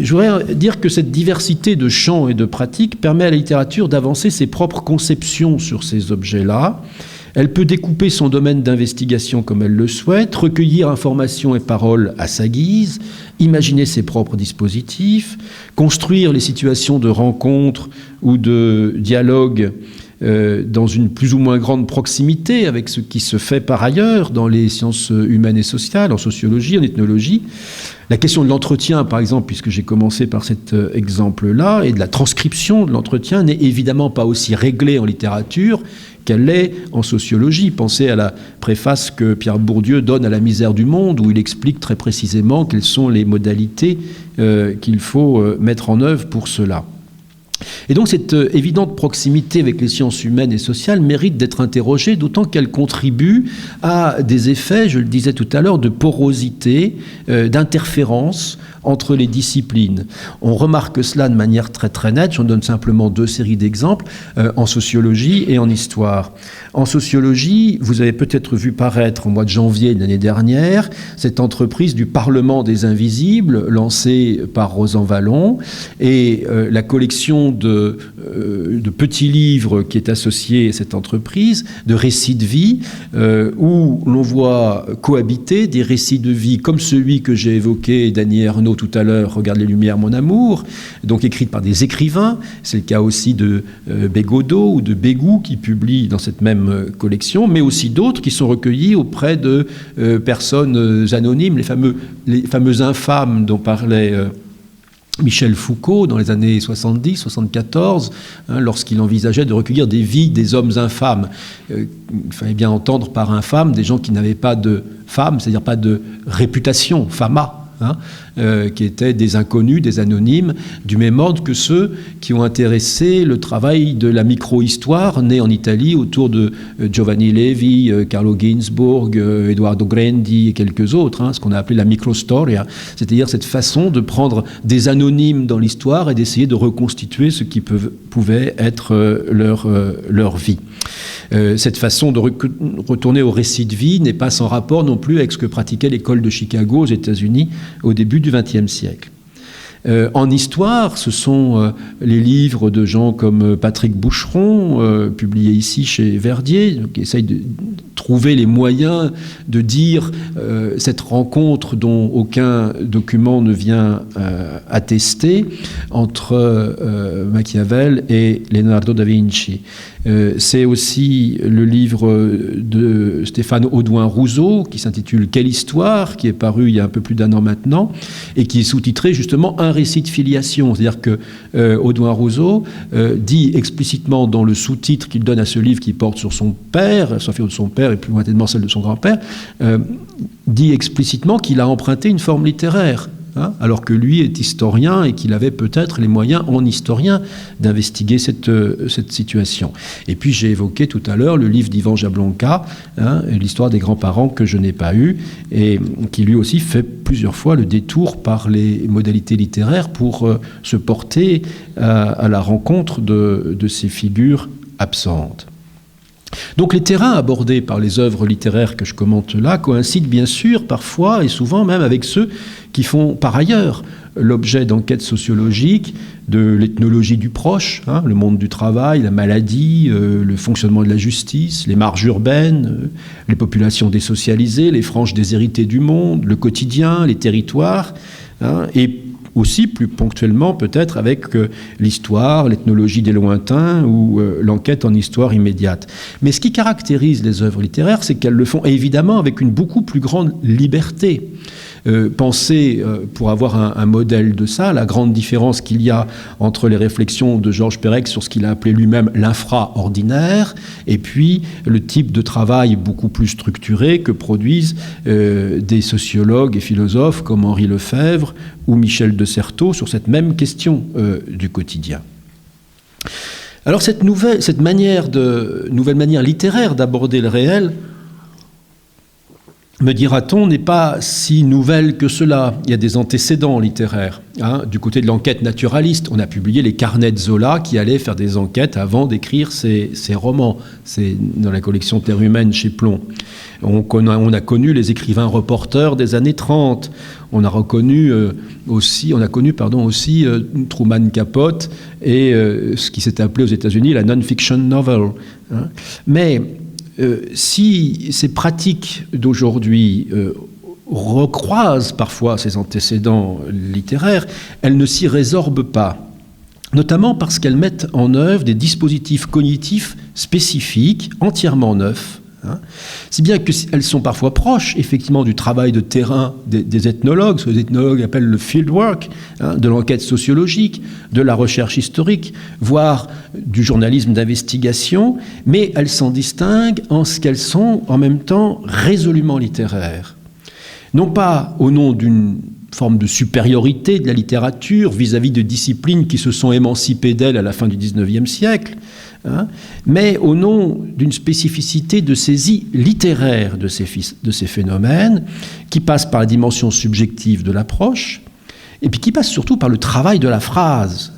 voudrais dire que cette diversité de champs et de pratiques permet à la littérature d'avancer ses propres conceptions sur ces objets-là. Elle peut découper son domaine d'investigation comme elle le souhaite, recueillir informations et paroles à sa guise, imaginer ses propres dispositifs, construire les situations de rencontre ou de dialogue dans une plus ou moins grande proximité avec ce qui se fait par ailleurs dans les sciences humaines et sociales, en sociologie, en ethnologie. La question de l'entretien, par exemple, puisque j'ai commencé par cet exemple-là, et de la transcription de l'entretien n'est évidemment pas aussi réglée en littérature qu'elle l'est en sociologie. Pensez à la préface que Pierre Bourdieu donne à La misère du monde, où il explique très précisément quelles sont les modalités qu'il faut mettre en œuvre pour cela. Et donc cette évidente proximité avec les sciences humaines et sociales mérite d'être interrogée, d'autant qu'elle contribue à des effets, je le disais tout à l'heure, de porosité, d'interférence entre les disciplines. On remarque cela de manière très très nette, j'en donne simplement deux séries d'exemples, en sociologie et en histoire. En sociologie, vous avez peut-être vu paraître au mois de janvier de l'année dernière cette entreprise du Parlement des Invisibles, lancée par Rosan Vallon, et la collection de petits livres qui est associée à cette entreprise, de récits de vie, où l'on voit cohabiter des récits de vie comme celui que j'ai évoqué d'Annie Ernaux tout à l'heure, Regarde les lumières, mon amour, donc écrite par des écrivains. C'est le cas aussi de Bégodeau ou de Bégou qui publient dans cette même collection, mais aussi d'autres qui sont recueillis auprès de personnes anonymes, les fameux infâmes dont parlait Michel Foucault dans les années 70-74, lorsqu'il envisageait de recueillir des vies des hommes infâmes. Il fallait bien entendre par infâme des gens qui n'avaient pas de fame, c'est-à-dire pas de réputation, fama, qui étaient des inconnus, des anonymes, du même ordre que ceux qui ont intéressé le travail de la micro-histoire née en Italie autour de Giovanni Levi, Carlo Ginzburg, Edoardo Grendi et quelques autres, ce qu'on a appelé la microstoria, c'est-à-dire cette façon de prendre des anonymes dans l'histoire et d'essayer de reconstituer ce qui pouvait être leur vie. Cette façon de retourner au récit de vie n'est pas sans rapport non plus avec ce que pratiquait l'école de Chicago aux États-Unis au début du XXe siècle. En histoire, ce sont les livres de gens comme Patrick Boucheron, publiés ici chez Verdier, qui essayent de trouver les moyens de dire cette rencontre dont aucun document ne vient attester entre Machiavel et Leonardo da Vinci. C'est aussi le livre de Stéphane Audouin-Rousseau qui s'intitule « Quelle histoire ?», qui est paru il y a un peu plus d'1 an maintenant, et qui est sous-titré justement « Un récit de filiation ». C'est-à-dire que Audouin-Rousseau dit explicitement dans le sous-titre qu'il donne à ce livre qui porte sur son père, sa figure de son père et plus lointainement celle de son grand-père, dit explicitement qu'il a emprunté une forme littéraire. Alors que lui est historien et qu'il avait peut-être les moyens en historien d'investiguer cette situation. Et puis j'ai évoqué tout à l'heure le livre d'Ivan Jablonka, l'histoire des grands-parents que je n'ai pas eu, et qui lui aussi fait plusieurs fois le détour par les modalités littéraires pour se porter à la rencontre de ces figures absentes. Donc les terrains abordés par les œuvres littéraires que je commente là coïncident bien sûr parfois et souvent même avec ceux qui font par ailleurs l'objet d'enquêtes sociologiques, de l'ethnologie du proche, le monde du travail, la maladie, le fonctionnement de la justice, les marges urbaines, les populations désocialisées, les franges déshéritées du monde, le quotidien, les territoires, et aussi plus ponctuellement peut-être avec l'histoire, l'ethnologie des lointains ou l'enquête en histoire immédiate. Mais ce qui caractérise les œuvres littéraires, c'est qu'elles le font évidemment avec une beaucoup plus grande liberté. Pensez, pour avoir un modèle de ça, la grande différence qu'il y a entre les réflexions de Georges Perec sur ce qu'il a appelé lui-même l'infraordinaire et puis le type de travail beaucoup plus structuré que produisent des sociologues et philosophes comme Henri Lefebvre ou Michel de Certeau sur cette même question du quotidien. Alors cette nouvelle manière littéraire d'aborder le réel, me dira-t-on, n'est pas si nouvelle que cela. Il y a des antécédents littéraires. Du côté de l'enquête naturaliste, on a publié les carnets de Zola qui allaient faire des enquêtes avant d'écrire ses romans. C'est dans la collection Terre humaine chez Plon. On a connu les écrivains reporters des années 30. On a connu aussi Truman Capote et ce qui s'est appelé aux États-Unis la non-fiction novel. Mais si ces pratiques d'aujourd'hui recroisent parfois ces antécédents littéraires, elles ne s'y résorbent pas, notamment parce qu'elles mettent en œuvre des dispositifs cognitifs spécifiques, entièrement neufs, si bien qu'elles sont parfois proches, effectivement, du travail de terrain des ethnologues, ce que les ethnologues appellent le fieldwork, de l'enquête sociologique, de la recherche historique, voire du journalisme d'investigation, mais elles s'en distinguent en ce qu'elles sont en même temps résolument littéraires. Non pas au nom d'une forme de supériorité de la littérature vis-à-vis de disciplines qui se sont émancipées d'elle à la fin du XIXe siècle, mais au nom d'une spécificité de saisie littéraire de ces phénomènes qui passe par la dimension subjective de l'approche et puis qui passe surtout par le travail de la phrase,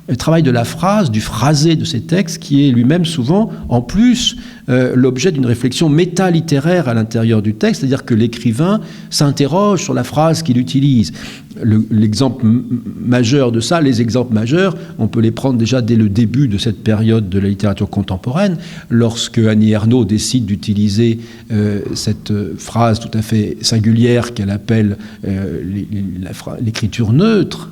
le travail de la phrase, du phrasé de ces textes qui est lui-même souvent en plus l'objet d'une réflexion métalittéraire à l'intérieur du texte, c'est-à-dire que l'écrivain s'interroge sur la phrase qu'il utilise. L'exemple majeur de ça, les exemples majeurs, on peut les prendre déjà dès le début de cette période de la littérature contemporaine, lorsque Annie Ernaux décide d'utiliser cette phrase tout à fait singulière qu'elle appelle l'écriture neutre,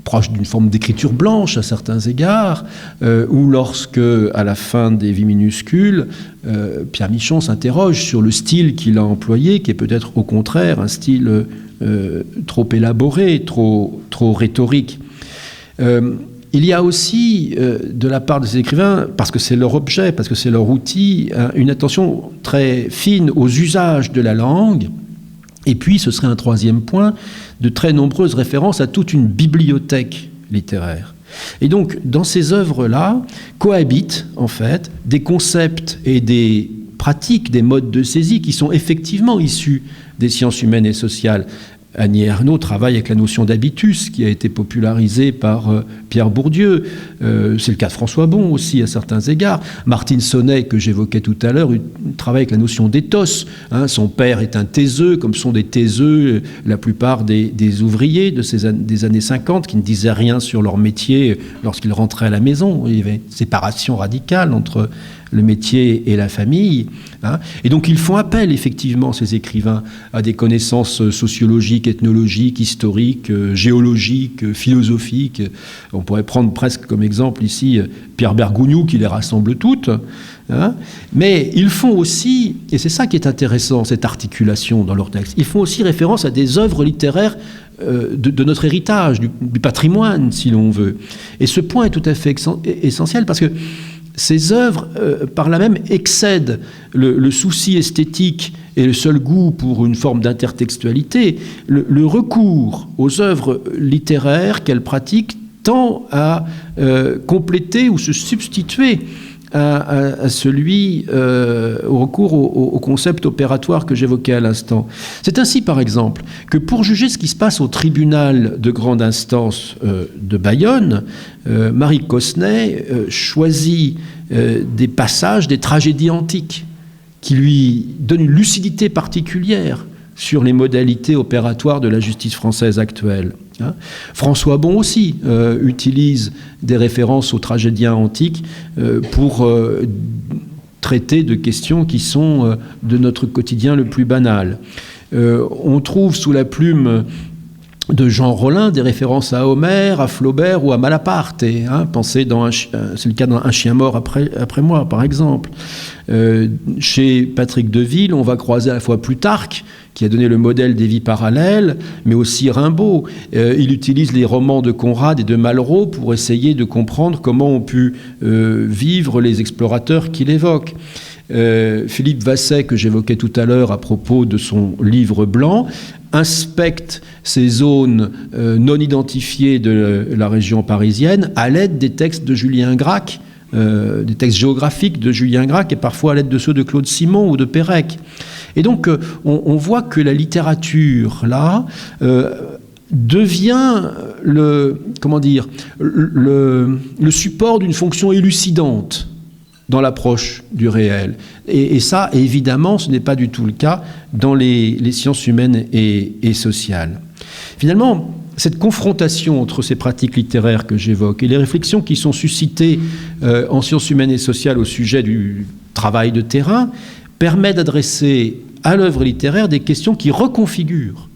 proche d'une forme d'écriture blanche à certains égards, ou lorsque, à la fin des Vies minuscules, Pierre Michon s'interroge sur le style qu'il a employé, qui est peut-être au contraire un style trop élaboré, trop rhétorique. Il y a aussi, de la part de ces écrivains, parce que c'est leur objet, parce que c'est leur outil, une attention très fine aux usages de la langue, Et puis, ce serait un troisième point, de très nombreuses références à toute une bibliothèque littéraire. Et donc, dans ces œuvres-là, cohabitent, en fait, des concepts et des pratiques, des modes de saisie qui sont effectivement issus des sciences humaines et sociales. Annie Ernaux travaille avec la notion d'habitus, qui a été popularisée par Pierre Bourdieu. C'est le cas de François Bon aussi, à certains égards. Martine Sonnet, que j'évoquais tout à l'heure, travaille avec la notion d'éthos. Son père est un taiseux, comme sont des taiseux la plupart des ouvriers des années 50, qui ne disaient rien sur leur métier lorsqu'ils rentraient à la maison. Il y avait une séparation radicale entre le métier et la famille. Et donc ils font appel, effectivement, ces écrivains, à des connaissances sociologiques, ethnologiques, historiques, géologiques, philosophiques. On pourrait prendre presque comme exemple ici Pierre Bergougnoux, qui les rassemble toutes. Mais ils font aussi, et c'est ça qui est intéressant, cette articulation dans leurs textes, ils font aussi référence à des œuvres littéraires de notre héritage, du patrimoine, si l'on veut. Et ce point est tout à fait essentiel, parce que ces œuvres, par là même, excèdent le souci esthétique et le seul goût pour une forme d'intertextualité. Le recours aux œuvres littéraires qu'elles pratiquent tend à compléter ou se substituer à celui au recours au concept opératoire que j'évoquais à l'instant. C'est ainsi, par exemple, que pour juger ce qui se passe au tribunal de grande instance de Bayonne, Marie Cosnay choisit des passages des tragédies antiques qui lui donnent une lucidité particulière sur les modalités opératoires de la justice française actuelle. François Bon aussi utilise des références aux tragédiens antiques pour traiter de questions qui sont de notre quotidien le plus banal. On trouve sous la plume de Jean Rollin des références à Homère, à Flaubert ou à Malaparte. Pensez c'est le cas dans Un chien mort après moi, par exemple. Chez Patrick Deville, on va croiser à la fois Plutarque, qui a donné le modèle des vies parallèles, mais aussi Rimbaud. Il utilise les romans de Conrad et de Malraux pour essayer de comprendre comment ont pu vivre les explorateurs qu'il évoque. Philippe Vasset, que j'évoquais tout à l'heure à propos de son livre blanc, inspecte ces zones non identifiées de la région parisienne à l'aide des textes de Julien Gracq, des textes géographiques de Julien Gracq et parfois à l'aide de ceux de Claude Simon ou de Pérec. Et donc on voit que la littérature, là, devient le support d'une fonction élucidante dans l'approche du réel. Et ça, évidemment, ce n'est pas du tout le cas dans les sciences humaines et sociales. Finalement, cette confrontation entre ces pratiques littéraires que j'évoque et les réflexions qui sont suscitées en sciences humaines et sociales au sujet du travail de terrain permet d'adresser à l'œuvre littéraire des questions qui reconfigurent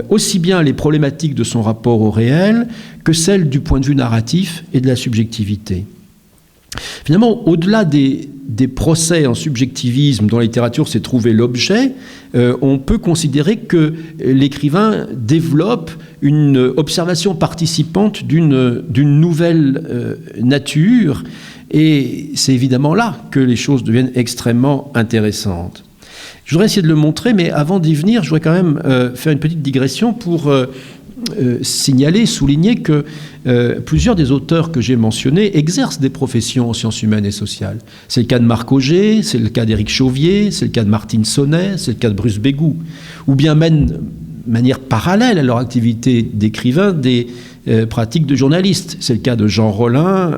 aussi bien les problématiques de son rapport au réel que celles du point de vue narratif et de la subjectivité. Finalement, au-delà des procès en subjectivisme dont la littérature s'est trouvée l'objet, on peut considérer que l'écrivain développe une observation participante d'une nouvelle nature, et c'est évidemment là que les choses deviennent extrêmement intéressantes. Je voudrais essayer de le montrer, mais avant d'y venir, je voudrais quand même faire une petite digression pour souligner que plusieurs des auteurs que j'ai mentionnés exercent des professions en sciences humaines et sociales. C'est le cas de Marc Auger, c'est le cas d'Éric Chauvier, c'est le cas de Martine Sonnet, c'est le cas de Bruce Bégou. Ou bien même, de manière parallèle à leur activité d'écrivain, des pratiques de journalistes. C'est le cas de Jean Rollin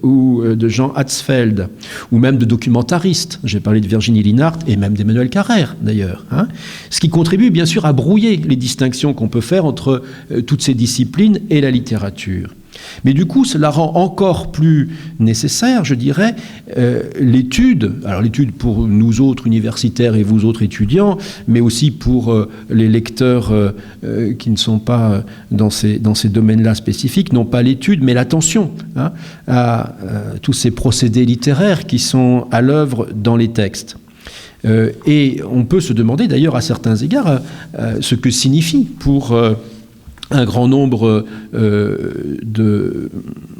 ou de Jean Hatzfeld, ou même de documentaristes. J'ai parlé de Virginie Linhart et même d'Emmanuel Carrère, d'ailleurs. Ce qui contribue bien sûr à brouiller les distinctions qu'on peut faire entre toutes ces disciplines et la littérature. Mais du coup, cela rend encore plus nécessaire, je dirais, l'étude. Alors l'étude pour nous autres universitaires et vous autres étudiants, mais aussi pour les lecteurs qui ne sont pas dans ces domaines-là spécifiques, non pas l'étude, mais l'attention à tous ces procédés littéraires qui sont à l'œuvre dans les textes. Et on peut se demander d'ailleurs à certains égards ce que signifie pour un grand nombre de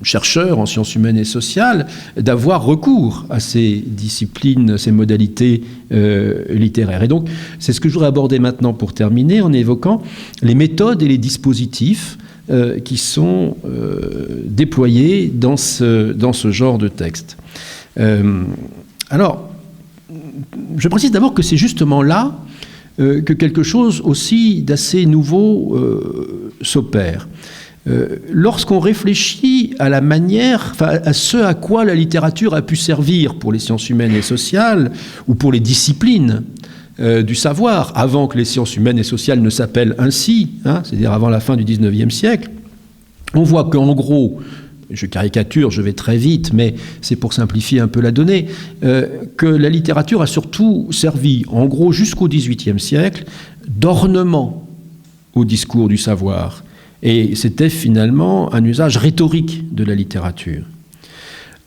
chercheurs en sciences humaines et sociales d'avoir recours à ces disciplines, ces modalités littéraires. Et donc, c'est ce que je voudrais aborder maintenant pour terminer en évoquant les méthodes et les dispositifs qui sont déployés dans ce genre de texte. Alors, je précise d'abord que c'est justement là que quelque chose aussi d'assez nouveau s'opère. Lorsqu'on réfléchit à la manière, à ce à quoi la littérature a pu servir pour les sciences humaines et sociales, ou pour les disciplines du savoir, avant que les sciences humaines et sociales ne s'appellent ainsi, c'est-à-dire avant la fin du XIXe siècle, on voit qu'en gros, je caricature, je vais très vite, mais c'est pour simplifier un peu la donnée, que la littérature a surtout servi, en gros, jusqu'au XVIIIe siècle, d'ornement au discours du savoir. Et c'était finalement un usage rhétorique de la littérature.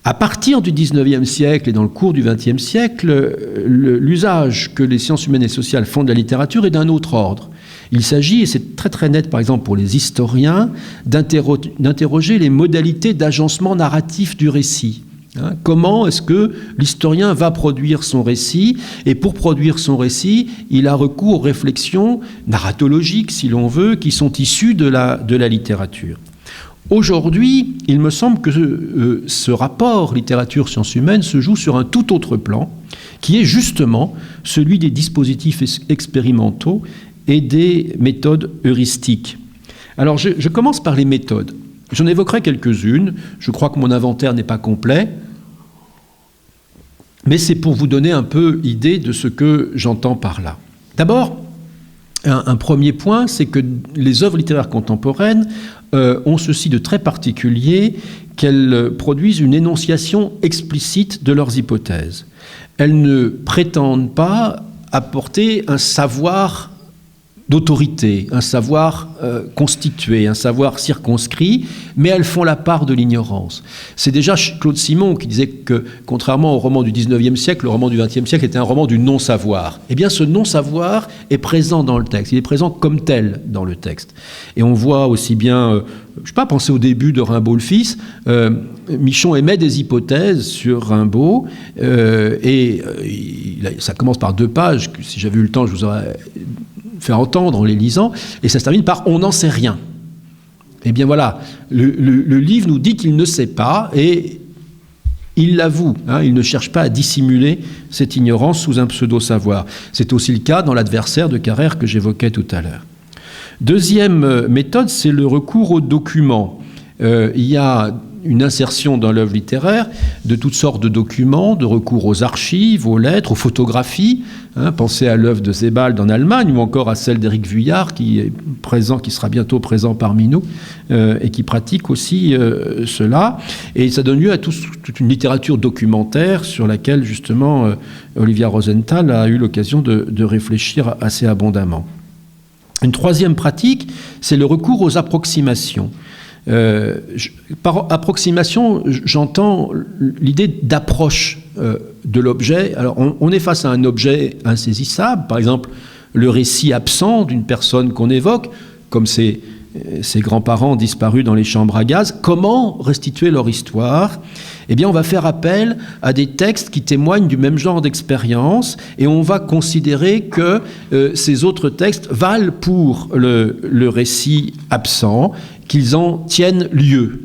À partir du XIXe siècle et dans le cours du XXe siècle, l'usage que les sciences humaines et sociales font de la littérature est d'un autre ordre. Il s'agit, et c'est très très net par exemple pour les historiens, d'interroger les modalités d'agencement narratif du récit. Comment est-ce que l'historien va produire son récit? Et pour produire son récit, il a recours aux réflexions narratologiques, si l'on veut, qui sont issues de la littérature. Aujourd'hui, il me semble que ce rapport littérature-sciences humaines se joue sur un tout autre plan, qui est justement celui des dispositifs expérimentaux et des méthodes heuristiques. Alors, je commence par les méthodes. J'en évoquerai quelques-unes. Je crois que mon inventaire n'est pas complet, mais c'est pour vous donner un peu idée de ce que j'entends par là. D'abord, un premier point, c'est que les œuvres littéraires contemporaines ont ceci de très particulier qu'elles produisent une énonciation explicite de leurs hypothèses. Elles ne prétendent pas apporter un savoir d'autorité, un savoir constitué, un savoir circonscrit, mais elles font la part de l'ignorance. C'est déjà Claude Simon qui disait que, contrairement au roman du XIXe siècle, le roman du XXe siècle était un roman du non-savoir. Eh bien, ce non-savoir est présent dans le texte, il est présent comme tel dans le texte. Et on voit aussi bien, je ne sais pas, penser au début de Rimbaud le Fils, Michon émet des hypothèses sur Rimbaud, ça commence par 2 pages, que si j'avais eu le temps, je vous aurais fait entendre en les lisant, et ça se termine par « on n'en sait rien ». Eh bien voilà, le livre nous dit qu'il ne sait pas, et il l'avoue, il ne cherche pas à dissimuler cette ignorance sous un pseudo-savoir. C'est aussi le cas dans l'adversaire de Carrère que j'évoquais tout à l'heure. Deuxième méthode, c'est le recours aux documents. Il y a une insertion dans l'œuvre littéraire de toutes sortes de documents, de recours aux archives, aux lettres, aux photographies. Pensez à l'œuvre de Sebald en Allemagne ou encore à celle d'Éric Vuillard qui est présent, qui sera bientôt présent parmi nous et qui pratique aussi cela. Et ça donne lieu à toute une littérature documentaire sur laquelle justement Olivia Rosenthal a eu l'occasion de réfléchir assez abondamment. Une troisième pratique, c'est le recours aux approximations. Par approximation, j'entends l'idée d'approche de l'objet. Alors, on est face à un objet insaisissable, par exemple le récit absent d'une personne qu'on évoque, comme ses grands-parents disparus dans les chambres à gaz. Comment restituer leur histoire? Eh bien, on va faire appel à des textes qui témoignent du même genre d'expérience et on va considérer que ces autres textes valent pour le récit absent, qu'ils en tiennent lieu.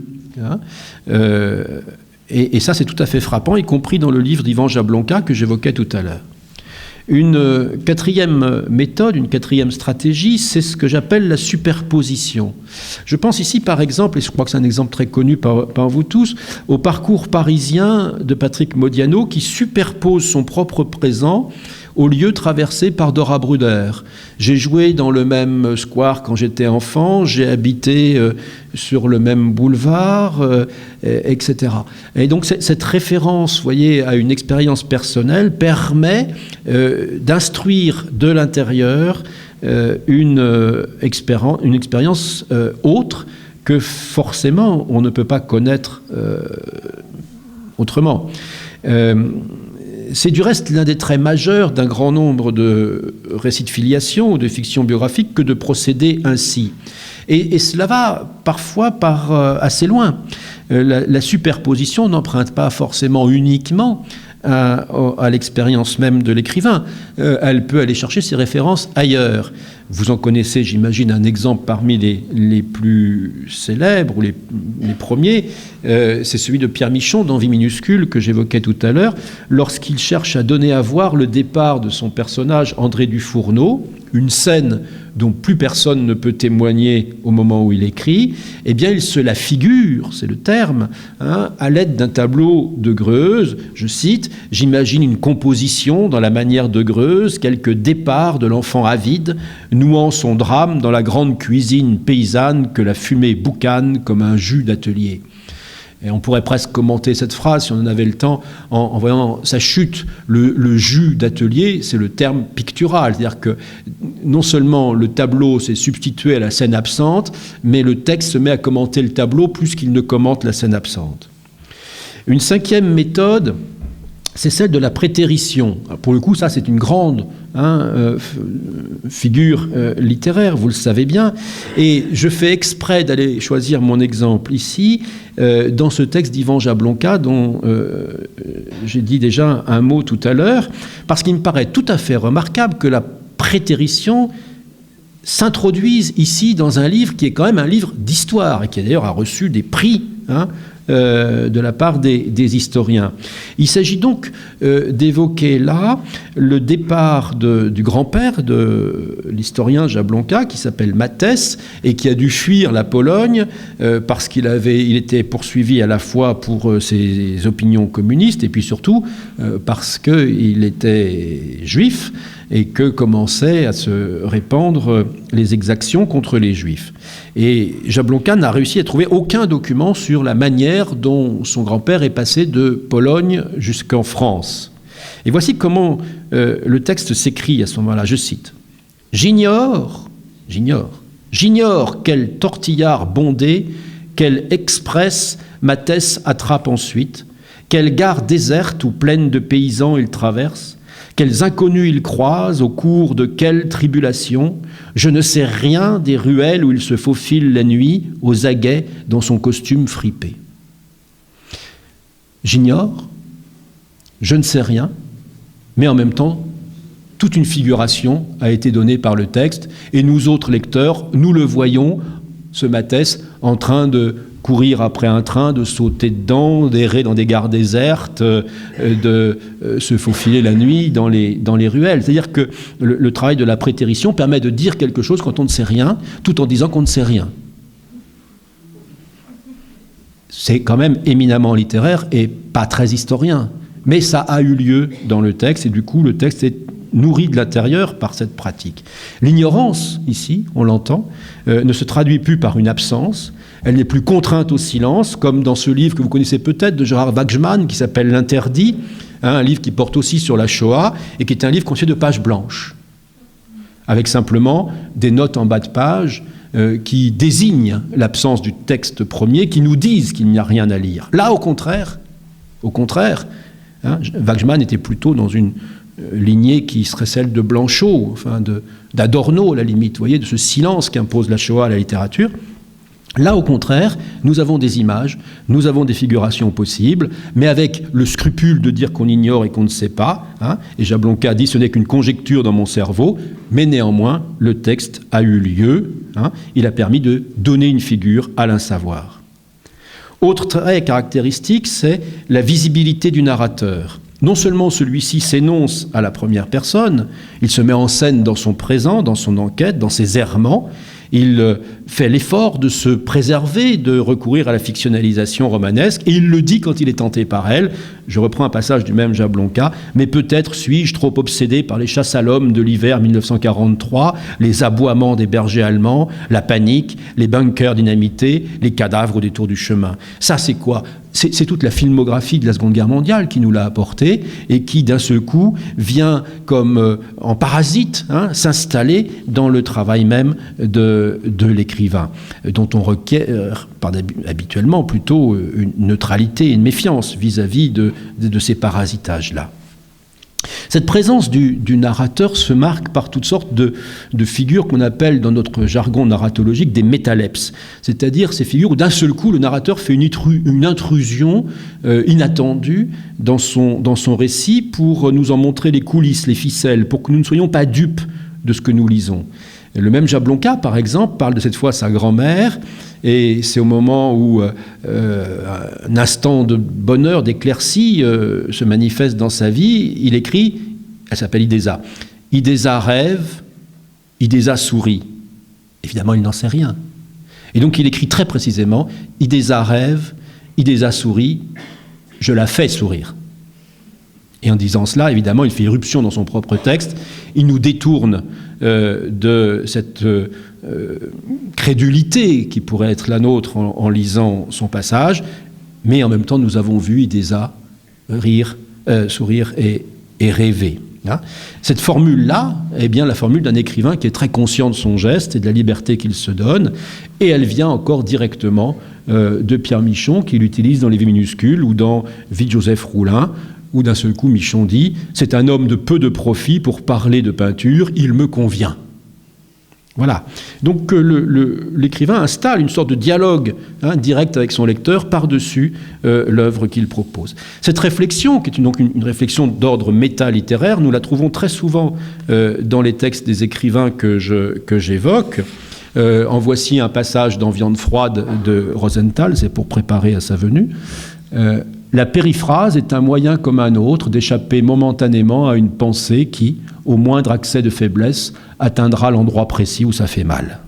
Et ça, c'est tout à fait frappant, y compris dans le livre d'Ivan Jablonka que j'évoquais tout à l'heure. Une quatrième méthode, une quatrième stratégie, c'est ce que j'appelle la superposition. Je pense ici, par exemple, et je crois que c'est un exemple très connu par vous tous, au parcours parisien de Patrick Modiano qui superpose son propre présent au lieu traversé par Dora Bruder. J'ai joué dans le même square quand j'étais enfant, j'ai habité sur le même boulevard, etc. Et donc cette référence, vous voyez, à une expérience personnelle permet d'instruire de l'intérieur une expérience autre que forcément on ne peut pas connaître autrement. C'est du reste l'un des traits majeurs d'un grand nombre de récits de filiation ou de fiction biographique que de procéder ainsi. Et cela va parfois par assez loin. La superposition n'emprunte pas forcément uniquement à l'expérience même de l'écrivain. Elle peut aller chercher ses références ailleurs. Vous en connaissez, j'imagine, un exemple parmi les plus célèbres, ou les premiers, c'est celui de Pierre Michon dans Vie minuscule, que j'évoquais tout à l'heure, lorsqu'il cherche à donner à voir le départ de son personnage, André Dufourneau, une scène dont plus personne ne peut témoigner au moment où il écrit, eh bien il se la figure, c'est le terme, à l'aide d'un tableau de Greuze, je cite, « J'imagine une composition dans la manière de Greuze, quelques départs de l'enfant avide, nouant son drame dans la grande cuisine paysanne que la fumée boucane comme un jus d'atelier. » Et on pourrait presque commenter cette phrase, si on en avait le temps, en voyant sa chute. Le jus d'atelier, c'est le terme pictural. C'est-à-dire que non seulement le tableau s'est substitué à la scène absente, mais le texte se met à commenter le tableau plus qu'il ne commente la scène absente. Une cinquième méthode, c'est celle de la prétérition. Pour le coup, ça, c'est une grande figure littéraire, vous le savez bien. Et je fais exprès d'aller choisir mon exemple ici, dans ce texte d'Ivan Jablonka, dont j'ai dit déjà un mot tout à l'heure, parce qu'il me paraît tout à fait remarquable que la prétérition s'introduise ici dans un livre qui est quand même un livre d'histoire, et qui d'ailleurs a reçu des prix, de la part des historiens. Il s'agit donc d'évoquer là le départ du grand-père de l'historien Jablonka, qui s'appelle Mathès, et qui a dû fuir la Pologne parce qu'il était poursuivi à la fois pour ses opinions communistes, et puis surtout parce qu'il était juif, et que commençaient à se répandre les exactions contre les Juifs. Et Jablonka n'a réussi à trouver aucun document sur la manière dont son grand-père est passé de Pologne jusqu'en France. Et voici comment le texte s'écrit à ce moment-là, je cite. « J'ignore quel tortillard bondé, quel express Mathès attrape ensuite, quelle gare déserte ou pleine de paysans il traverse, quels inconnus il croise, au cours de quelle tribulation. Je ne sais rien des ruelles où il se faufile la nuit, aux aguets, dans son costume fripé. » J'ignore, je ne sais rien, mais en même temps, toute une figuration a été donnée par le texte, et nous autres lecteurs, nous le voyons, ce Mathès, en train de courir après un train, de sauter dedans, d'errer dans des gares désertes, de se faufiler la nuit dans les ruelles. C'est-à-dire que le travail de la prétérition permet de dire quelque chose quand on ne sait rien, tout en disant qu'on ne sait rien. C'est quand même éminemment littéraire et pas très historien. Mais ça a eu lieu dans le texte, et du coup, le texte est nourri de l'intérieur par cette pratique. L'ignorance, ici, on l'entend, ne se traduit plus par une absence. Elle n'est plus contrainte au silence, comme dans ce livre que vous connaissez peut-être de Gérard Wagman, qui s'appelle L'Interdit, un livre qui porte aussi sur la Shoah, et qui est un livre constitué de pages blanches, avec simplement des notes en bas de page qui désignent l'absence du texte premier, qui nous disent qu'il n'y a rien à lire. Là, au contraire, Wagman était plutôt dans une lignée qui serait celle de Blanchot, enfin d'Adorno à la limite, vous voyez, de ce silence qu'impose la Shoah à la littérature. Là, au contraire, nous avons des images, nous avons des figurations possibles, mais avec le scrupule de dire qu'on ignore et qu'on ne sait pas. Et Jablonka dit « ce n'est qu'une conjecture dans mon cerveau », mais néanmoins, le texte a eu lieu. Il a permis de donner une figure à l'insavoir. Autre trait caractéristique, c'est la visibilité du narrateur. Non seulement celui-ci s'énonce à la première personne, il se met en scène dans son présent, dans son enquête, dans ses errements. Il fait l'effort de se préserver, de recourir à la fictionnalisation romanesque, et il le dit quand il est tenté par elle. Je reprends un passage du même Jablonka. « Mais peut-être suis-je trop obsédé par les chasses à l'homme de l'hiver 1943, les aboiements des bergers allemands, la panique, les bunkers dynamités, les cadavres au détour du chemin. » Ça, c'est quoi ? C'est toute la filmographie de la Seconde Guerre mondiale qui nous l'a apporté, et qui, d'un seul coup, vient comme en parasite s'installer dans le travail même de l'écrivain, dont on requiert habituellement plutôt une neutralité et une méfiance vis-à-vis de ces parasitages-là. Cette présence du narrateur se marque par toutes sortes de figures qu'on appelle dans notre jargon narratologique des métalepses, c'est-à-dire ces figures où d'un seul coup le narrateur fait une intrusion inattendue dans son récit pour nous en montrer les coulisses, les ficelles, pour que nous ne soyons pas dupes de ce que nous lisons. Et le même Jablonka, par exemple, parle de cette fois sa grand-mère, et c'est au moment où un instant de bonheur, d'éclaircie se manifeste dans sa vie. Il écrit, elle s'appelle Idésa. Idésa rêve, Idésa sourit. Évidemment, il n'en sait rien. Et donc il écrit très précisément, Idésa rêve, Idésa sourit, je la fais sourire. Et en disant cela, évidemment, il fait irruption dans son propre texte, il nous détourne de cette crédulité qui pourrait être la nôtre en lisant son passage, mais en même temps, nous avons vu Idésa sourire et rêver. Hein. Cette formule-là est bien la formule d'un écrivain qui est très conscient de son geste et de la liberté qu'il se donne, et elle vient encore directement de Pierre Michon, qui l'utilise dans Les Vies minuscules ou dans Vie de Joseph Roulin, où d'un seul coup Michon dit « C'est un homme de peu de profit pour parler de peinture, il me convient ». Voilà. Donc l'écrivain installe une sorte de dialogue direct avec son lecteur par-dessus l'œuvre qu'il propose. Cette réflexion, qui est donc une réflexion d'ordre méta-littéraire, nous la trouvons très souvent dans les textes des écrivains que j'évoque. En voici un passage dans Viande froide de Rosenthal, c'est pour préparer à sa venue. La périphrase est un moyen comme un autre d'échapper momentanément à une pensée qui, au moindre accès de faiblesse, atteindra l'endroit précis où ça fait mal.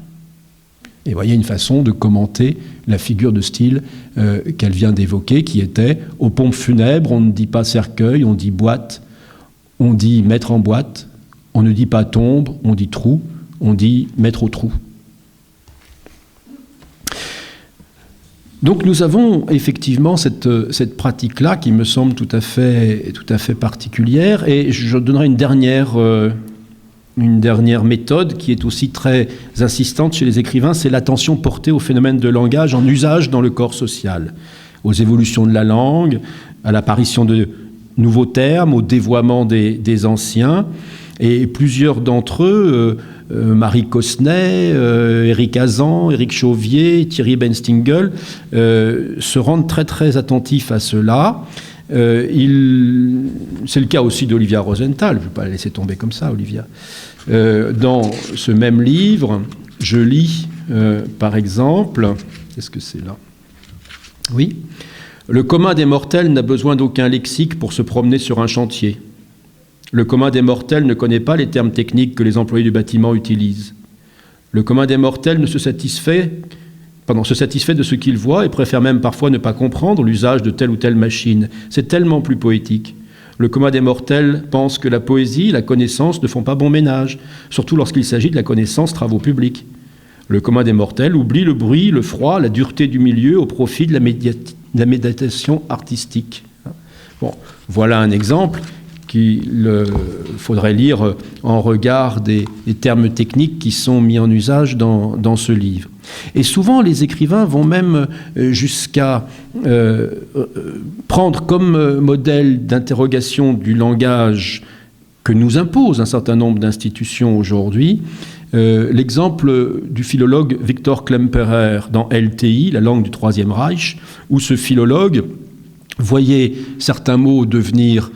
Et voyez une façon de commenter la figure de style qu'elle vient d'évoquer, qui était « aux pompes funèbres, on ne dit pas cercueil, on dit boîte, on dit mettre en boîte, on ne dit pas tombe, on dit trou, on dit mettre au trou ». Donc nous avons effectivement cette pratique-là qui me semble tout à fait particulière, et je donnerai une dernière méthode qui est aussi très insistante chez les écrivains, c'est l'attention portée au phénomène de langage en usage dans le corps social, aux évolutions de la langue, à l'apparition de nouveaux termes, au dévoiement des anciens, et plusieurs d'entre eux, Marie Cosnet, Éric Hazan, Éric Chauvier, Thierry Benstingel, se rendent très très attentifs à cela. C'est le cas aussi d'Olivia Rosenthal, je ne vais pas la laisser tomber comme ça, Olivia. Dans ce même livre, je lis par exemple, qu'est-ce que c'est là ? Oui. Le commun des mortels n'a besoin d'aucun lexique pour se promener sur un chantier. Le commun des mortels ne connaît pas les termes techniques que les employés du bâtiment utilisent. Le commun des mortels se satisfait de ce qu'il voit et préfère même parfois ne pas comprendre l'usage de telle ou telle machine. C'est tellement plus poétique. Le commun des mortels pense que la poésie, la connaissance ne font pas bon ménage, surtout lorsqu'il s'agit de la connaissance travaux publics. Le commun des mortels oublie le bruit, le froid, la dureté du milieu au profit de la méditation artistique. Bon, voilà un exemple qu'il faudrait lire en regard des termes techniques qui sont mis en usage dans ce livre. Et souvent, les écrivains vont même jusqu'à prendre comme modèle d'interrogation du langage que nous imposent un certain nombre d'institutions aujourd'hui, l'exemple du philologue Victor Klemperer dans LTI, la langue du Troisième Reich, où ce philologue voyait certains mots devenir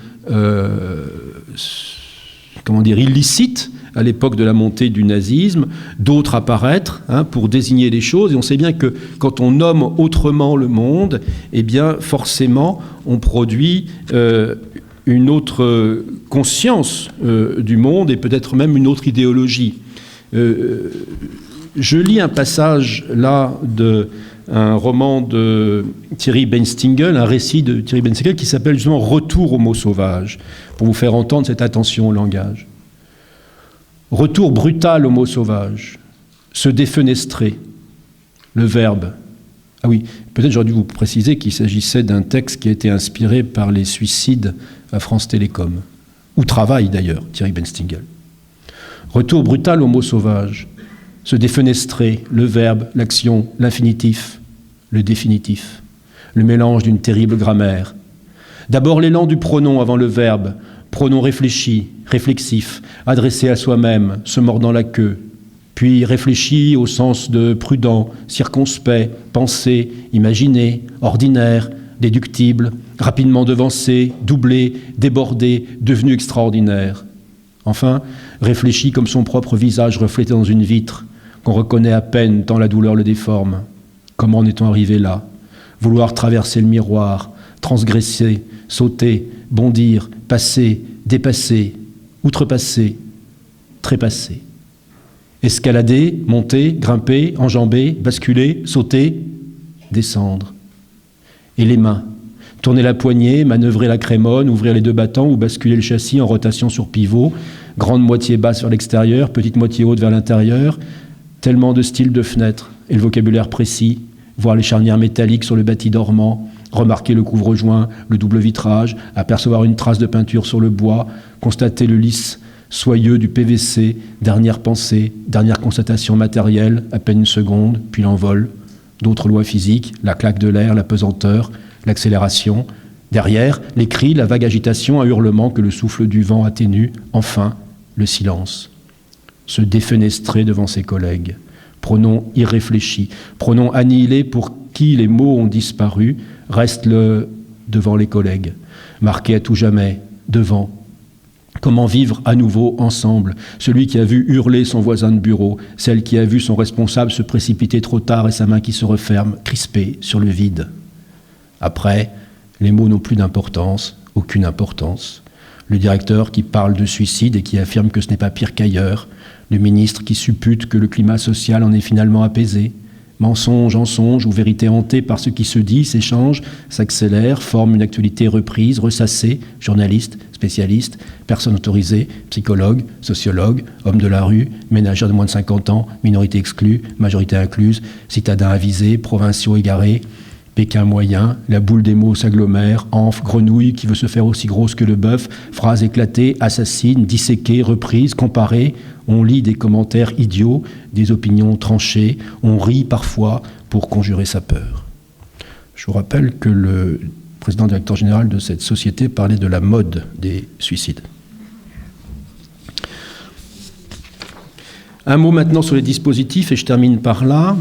illicites à l'époque de la montée du nazisme, d'autres apparaître pour désigner les choses. Et on sait bien que quand on nomme autrement le monde, eh bien forcément on produit une autre conscience du monde et peut-être même une autre idéologie. Je lis un passage là d'un roman de Thierry Benstingel, un récit de Thierry Benstingel qui s'appelle justement « Retour aux mots sauvages », pour vous faire entendre cette attention au langage. Retour brutal aux mots sauvages, se défenestrer, le verbe. Ah oui, peut-être j'aurais dû vous préciser qu'il s'agissait d'un texte qui a été inspiré par les suicides à France Télécom, où travaille d'ailleurs Thierry Benstingel. Retour brutal aux mots sauvages, se défenestrer, le verbe, l'action, l'infinitif, le définitif, le mélange d'une terrible grammaire. D'abord l'élan du pronom avant le verbe, Pronom réfléchi, réflexif, adressé à soi-même, se mordant la queue. Puis réfléchi au sens de prudent, circonspect, pensé, imaginé, ordinaire, déductible, rapidement devancé, doublé, débordé, devenu extraordinaire. Enfin, réfléchi comme son propre visage reflété dans une vitre, qu'on reconnaît à peine tant la douleur le déforme. Comment en est-on arrivé là? Vouloir traverser le miroir, transgresser, sauter, bondir, passer, dépasser, outrepasser, trépasser. Escalader, monter, grimper, enjamber, basculer, sauter, descendre. Et les mains. Tourner la poignée, manœuvrer la crémone, ouvrir les deux battants ou basculer le châssis en rotation sur pivot, grande moitié basse vers l'extérieur, petite moitié haute vers l'intérieur, tellement de styles de fenêtres et le vocabulaire précis, voir les charnières métalliques sur le bâti dormant, remarquer le couvre-joint, le double vitrage, apercevoir une trace de peinture sur le bois, constater le lisse soyeux du PVC, dernière pensée, dernière constatation matérielle, à peine une seconde, puis l'envol. D'autres lois physiques, la claque de l'air, la pesanteur, l'accélération. Derrière, les cris, la vague agitation, un hurlement que le souffle du vent atténue. Enfin, le silence. Se défenestrer devant ses collègues. Pronom irréfléchi, pronom annihilé pour qui les mots ont disparu, reste le devant les collègues. Marqué à tout jamais, devant. Comment vivre à nouveau ensemble? Celui qui a vu hurler son voisin de bureau, celle qui a vu son responsable se précipiter trop tard et sa main qui se referme, crispée sur le vide. Après, les mots n'ont plus d'importance, aucune importance. Le directeur qui parle de suicide et qui affirme que ce n'est pas pire qu'ailleurs. Le ministre qui suppute que le climat social en est finalement apaisé. Mensonge en songe ou vérité hantée par ce qui se dit, s'échange, s'accélère, forme une actualité reprise, ressassée, journaliste, spécialiste, personne autorisée, psychologue, sociologue, homme de la rue, ménagère de moins de 50 ans, minorité exclue, majorité incluse, citadins avisés, provinciaux égarés, Pékin moyen, la boule des mots s'agglomère, anf, grenouille qui veut se faire aussi grosse que le bœuf, phrase éclatée, assassine, disséquée, reprise, comparée, on lit des commentaires idiots, des opinions tranchées, on rit parfois pour conjurer sa peur. Je vous rappelle que le président directeur général de cette société parlait de la mode des suicides. Un mot maintenant sur les dispositifs, et je termine par là.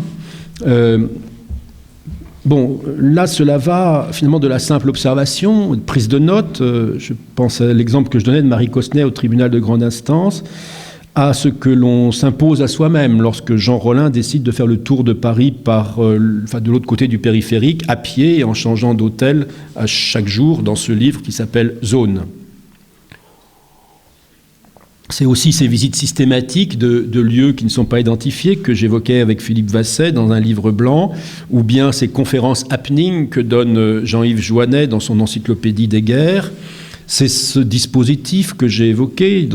Bon, là, cela va finalement de la simple observation, de prise de notes. Je pense à l'exemple que je donnais de Marie Cosnet au tribunal de grande instance, à ce que l'on s'impose à soi-même lorsque Jean Rollin décide de faire le tour de Paris de l'autre côté du périphérique, à pied et en changeant d'hôtel à chaque jour dans ce livre qui s'appelle Zone. C'est aussi ces visites systématiques de lieux qui ne sont pas identifiés que j'évoquais avec Philippe Vasset dans un livre blanc, ou bien ces conférences happening que donne Jean-Yves Joannet dans son encyclopédie des guerres. C'est ce dispositif que j'ai évoqué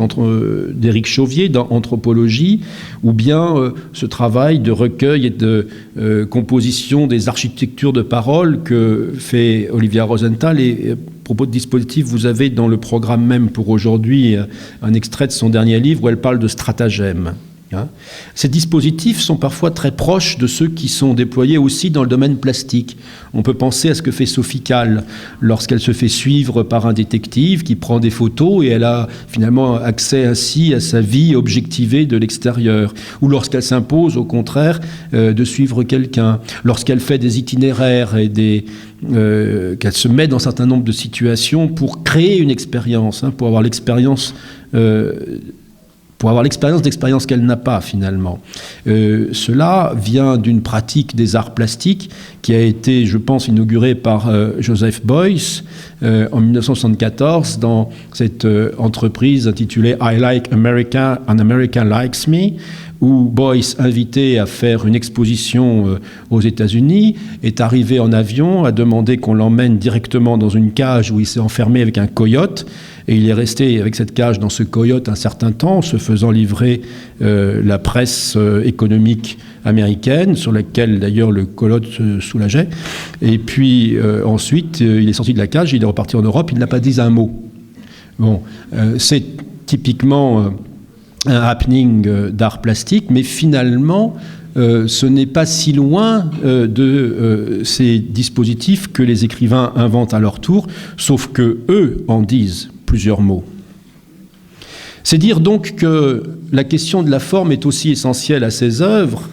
d'Éric Chauvier dans Anthropologie, ou bien ce travail de recueil et de composition des architectures de parole que fait Olivia Rosenthal. Et à propos de dispositif, vous avez dans le programme même pour aujourd'hui un extrait de son dernier livre où elle parle de stratagème. Ces dispositifs sont parfois très proches de ceux qui sont déployés aussi dans le domaine plastique. On peut penser à ce que fait Sophie Calle lorsqu'elle se fait suivre par un détective qui prend des photos et elle a finalement accès ainsi à sa vie objectivée de l'extérieur. Ou lorsqu'elle s'impose au contraire de suivre quelqu'un. Lorsqu'elle fait des itinéraires et qu'elle se met dans un certain nombre de situations pour créer une expérience, pour avoir l'expérience d'expérience qu'elle n'a pas finalement. Cela vient d'une pratique des arts plastiques qui a été, je pense, inaugurée par Joseph Beuys en 1974 dans cette entreprise intitulée I Like America and America Likes Me, où Beuys, invité à faire une exposition aux États-Unis, est arrivé en avion, a demandé qu'on l'emmène directement dans une cage où il s'est enfermé avec un coyote. Et il est resté avec cette cage dans ce coyote un certain temps, se faisant livrer la presse économique américaine, sur laquelle d'ailleurs le coyote se soulageait. Et puis ensuite, il est sorti de la cage, il est reparti en Europe, il n'a pas dit un mot. Bon, c'est typiquement un happening d'art plastique, mais finalement, ce n'est pas si loin de ces dispositifs que les écrivains inventent à leur tour, sauf que eux en disent plusieurs mots. C'est dire donc que la question de la forme est aussi essentielle à ces œuvres,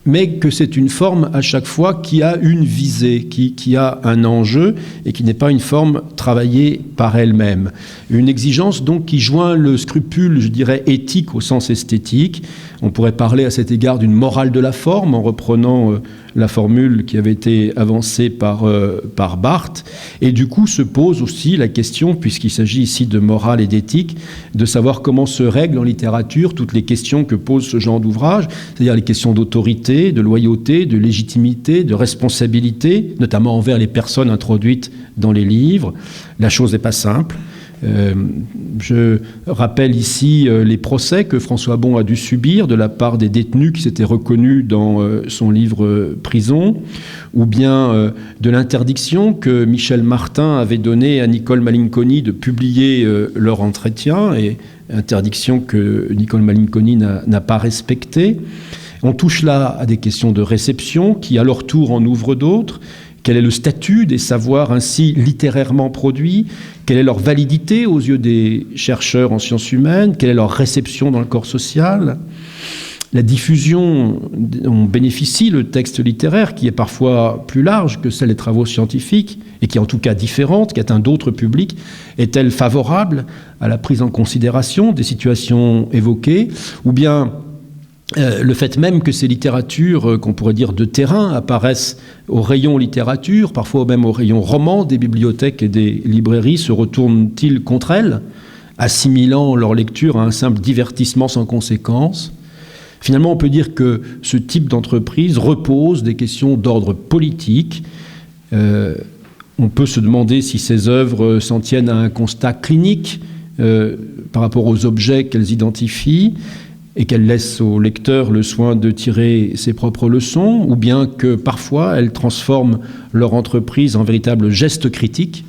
mais que c'est une forme à chaque fois qui a une visée, qui a un enjeu et qui n'est pas une forme travaillée par elle-même. Une exigence donc qui joint le scrupule, je dirais, éthique au sens esthétique. On pourrait parler à cet égard d'une morale de la forme en reprenant la formule qui avait été avancée par Barthes. Et du coup se pose aussi la question, puisqu'il s'agit ici de morale et d'éthique, de savoir comment se règlent en littérature toutes les questions que pose ce genre d'ouvrage, c'est-à-dire les questions d'autorité, de loyauté, de légitimité, de responsabilité, notamment envers les personnes introduites dans les livres. La chose n'est pas simple. Je rappelle ici les procès que François Bon a dû subir de la part des détenus qui s'étaient reconnus dans son livre Prison, ou bien de l'interdiction que Michel Martin avait donnée à Nicole Malinconi de publier leur entretien, et interdiction que Nicole Malinconi n'a pas respectée. On touche là à des questions de réception qui, à leur tour, en ouvrent d'autres. Quel est le statut des savoirs ainsi littérairement produits? Quelle est leur validité aux yeux des chercheurs en sciences humaines? Quelle est leur réception dans le corps social? La diffusion dont bénéficie le texte littéraire, qui est parfois plus large que celle des travaux scientifiques, et qui est en tout cas différente, qui atteint d'autres publics, est-elle favorable à la prise en considération des situations évoquées? Ou bien le fait même que ces littératures, qu'on pourrait dire de terrain, apparaissent au rayon littérature, parfois même au rayon roman des bibliothèques et des librairies, se retournent-ils contre elles, assimilant leur lecture à un simple divertissement sans conséquence? Finalement, on peut dire que ce type d'entreprise repose des questions d'ordre politique. On peut se demander si ces œuvres s'en tiennent à un constat clinique par rapport aux objets qu'elles identifient, et qu'elle laisse au lecteur le soin de tirer ses propres leçons, ou bien que parfois elles transforment leur entreprise en véritable geste critique.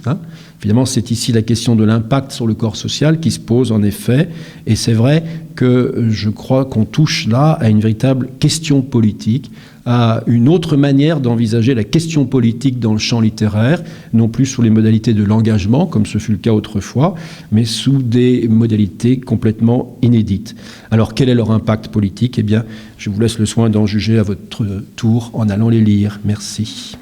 Évidemment, c'est ici la question de l'impact sur le corps social qui se pose en effet, et c'est vrai que je crois qu'on touche là à une véritable question politique, à une autre manière d'envisager la question politique dans le champ littéraire, non plus sous les modalités de l'engagement, comme ce fut le cas autrefois, mais sous des modalités complètement inédites. Alors, quel est leur impact politique? Eh bien, je vous laisse le soin d'en juger à votre tour en allant les lire. Merci.